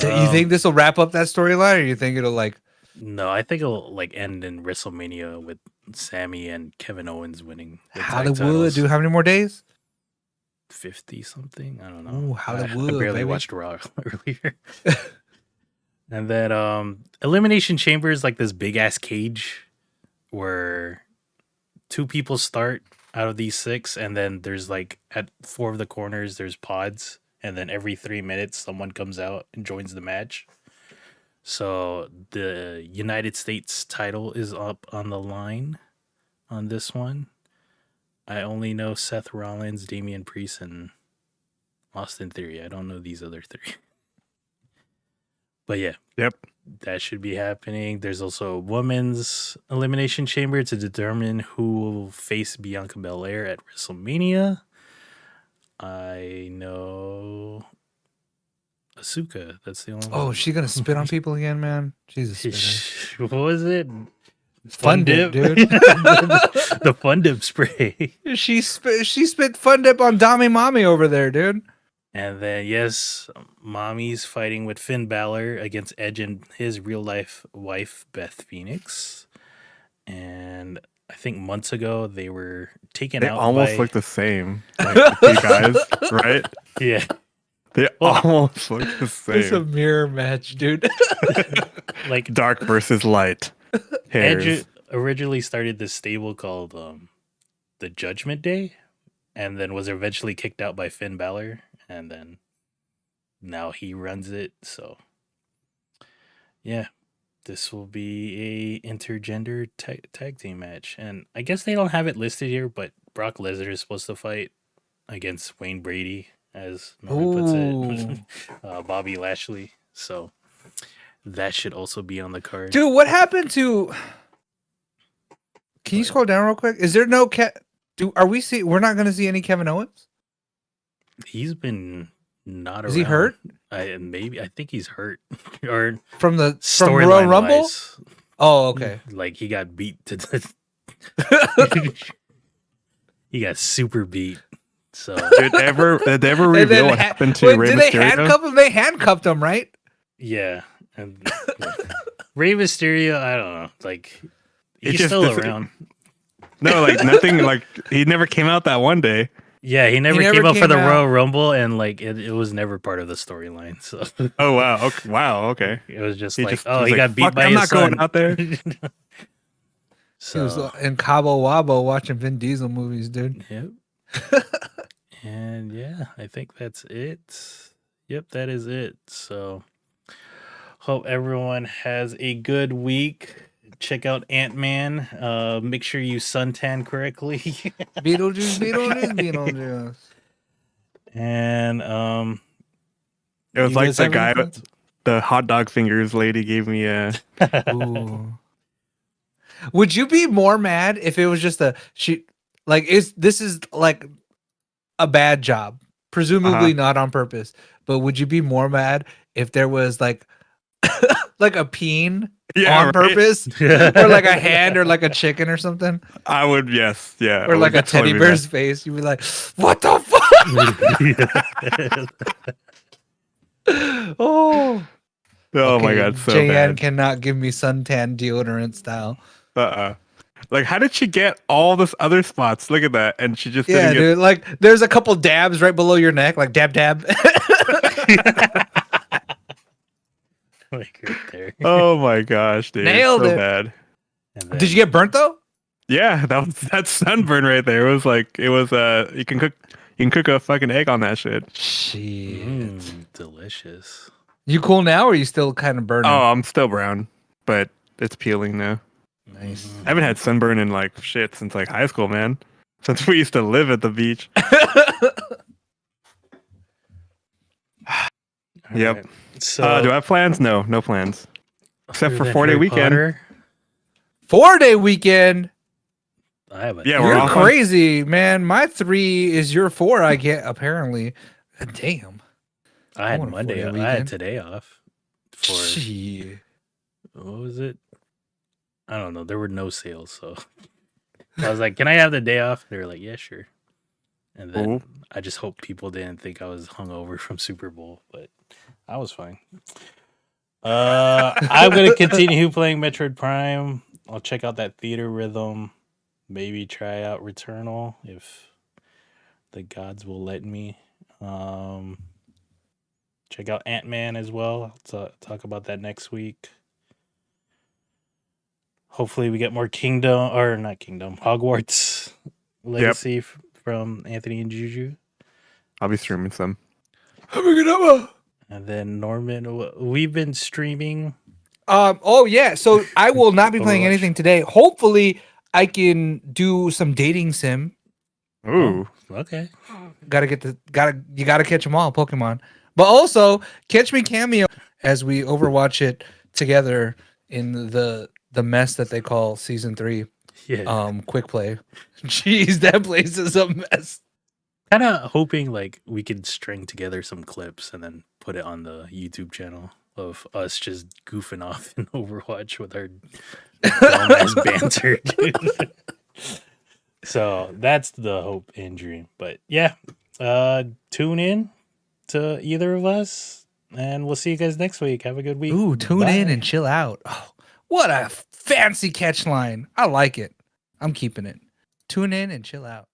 You think this will wrap up that storyline, or you think it'll like? No, I think it'll like end in WrestleMania with Sammy and Kevin Owens winning. The tag Hollywood, titles. do how many more days? 50 something. I don't know. Ooh, I Hollywood, barely baby. watched Raw earlier. And then Elimination Chamber is like this big ass cage where 2 people start out of these 6, and then there's like at 4 of the corners there's pods, and then every 3 minutes someone comes out and joins the match. So the United States title is up on the line on this one. I only know Seth Rollins, Damian Priest, and Austin Theory. I don't know these other 3. But yeah. Yep. That should be happening. There's also a women's elimination chamber to determine who will face Bianca Belair at WrestleMania. I know Asuka. That's the only Oh, one. is she gonna spit on people again, man? Jesus. What was it? Fun dip, dude. The fun dip spray. She spit fun dip on Dami Mommy over there, dude. And then, yes, Mommy's fighting with Finn Balor against Edge and his real life wife, Beth Phoenix. And I think months ago they were taken They out. almost look the same. Like the 2 guys, right? Yeah. They almost look the It's a same. mirror match, dude. Like Dark versus light. Hairs. Edge originally started this stable called the Judgment Day, and then was eventually kicked out by Finn Balor, and then now he runs it. So yeah, this will be a intergender tag team match, and I guess they don't have it listed here, but Brock Lesnar is supposed to fight against Wayne Brady, as Norman puts it, Bobby Lashley. So that should also be on the card. Dude, what happened to? Can you scroll down real quick? Is there no we're not going to see any Kevin Owens? He's been not around. Is he hurt? I think he's hurt. Or from Royal storyline Rumble? wise, Oh, okay. like he got beat to he got super beat. So Did they ever reveal what happened to Rey Did they Mysterio? handcuff him? They handcuffed him, right? yeah, and Rey Mysterio, I don't know, like It he's just still doesn't- around. No, like nothing. Like he never came out that one day. Yeah, he never never came up for came the out. Royal Rumble, and like it was never part of the storyline. So Oh wow. Okay. Wow. Okay. it was just He like, just oh, was he like, got beat "Fuck, by I'm his not son. going out there." He was So in Cabo Wabo watching Vin Diesel movies, dude. yep. And yeah, I think that's it. Yep, that is it. So hope everyone has a good week. Check out Ant-Man. Make sure you suntan correctly. Beetlejuice. And It was you like guys the have guy, anything? the hot dog fingers lady gave me a. Ooh. Would you be more mad if it was just this is like a bad job, presumably not on purpose, but would you be more mad if there was like like a peen Yeah, on right? purpose, or like a hand, or like a chicken or something, I would, yes, yeah, or I like would a teddy definitely be bear's face? You'd be like, "What the fuck?" Oh, Oh my okay, god, so JN bad. cannot give me suntan deodorant style. Like, how did she get all this other spots? Look at that, and she just Yeah, didn't get. dude. Like, there's a couple dabs right below your neck, like dab, dab. Like right there. Oh my gosh, dude, Nailed so it. bad. And then- Did you get burnt though? Yeah, that's sunburn right there. It was you can cook a fucking egg on that shit. Shit. delicious. You cool now, or are you still kind of burning? Oh, I'm still brown, but it's peeling now. Nice. I haven't had sunburn in like shit since like high school, man. Since we used to live at the beach. Yep. Alright. So Do I have plans? No plans. Except other for than 4-day Harry weekend. Potter, 4-day weekend. I have a Yeah, we're You're off on- crazy, man. My 3 is your 4. I get apparently. Damn. I had want a Monday. 4-day I had weekend. today off. For Shit. what was it? I don't know. There were no sales, so I was like, "Can I have the day off?" They were like, "Yeah, sure." And then Cool. I just hope people didn't think I was hungover from Super Bowl, but I was fine. I'm gonna continue playing Metroid Prime. I'll check out that Theater Rhythm. Maybe try out Returnal if the gods will let me. Check out Ant-Man as well. I'll talk about that next week. Hopefully we get more Hogwarts Legacy from Anthony and Juju. I'll be streaming some. And then Norman, we've been streaming. Oh yeah. So I will not be playing Overwatch. anything today. Hopefully, I can do some dating sim. Ooh. Okay. You gotta catch them all, Pokemon. But also catch me cameo as we Overwatch it together in the mess that they call season 3. Yeah. Quick play. Jeez, that place is a mess. Kind of hoping like we could string together some clips and then put it on the YouTube channel of us just goofing off in Overwatch with our dumbass banter. Dude. So that's the hope and dream. But yeah, tune in to either of us, and we'll see you guys next week. Have a good week. Ooh, tune in Bye. and chill out. Oh, what a fancy catch line. I like it. I'm keeping it. Tune in and chill out.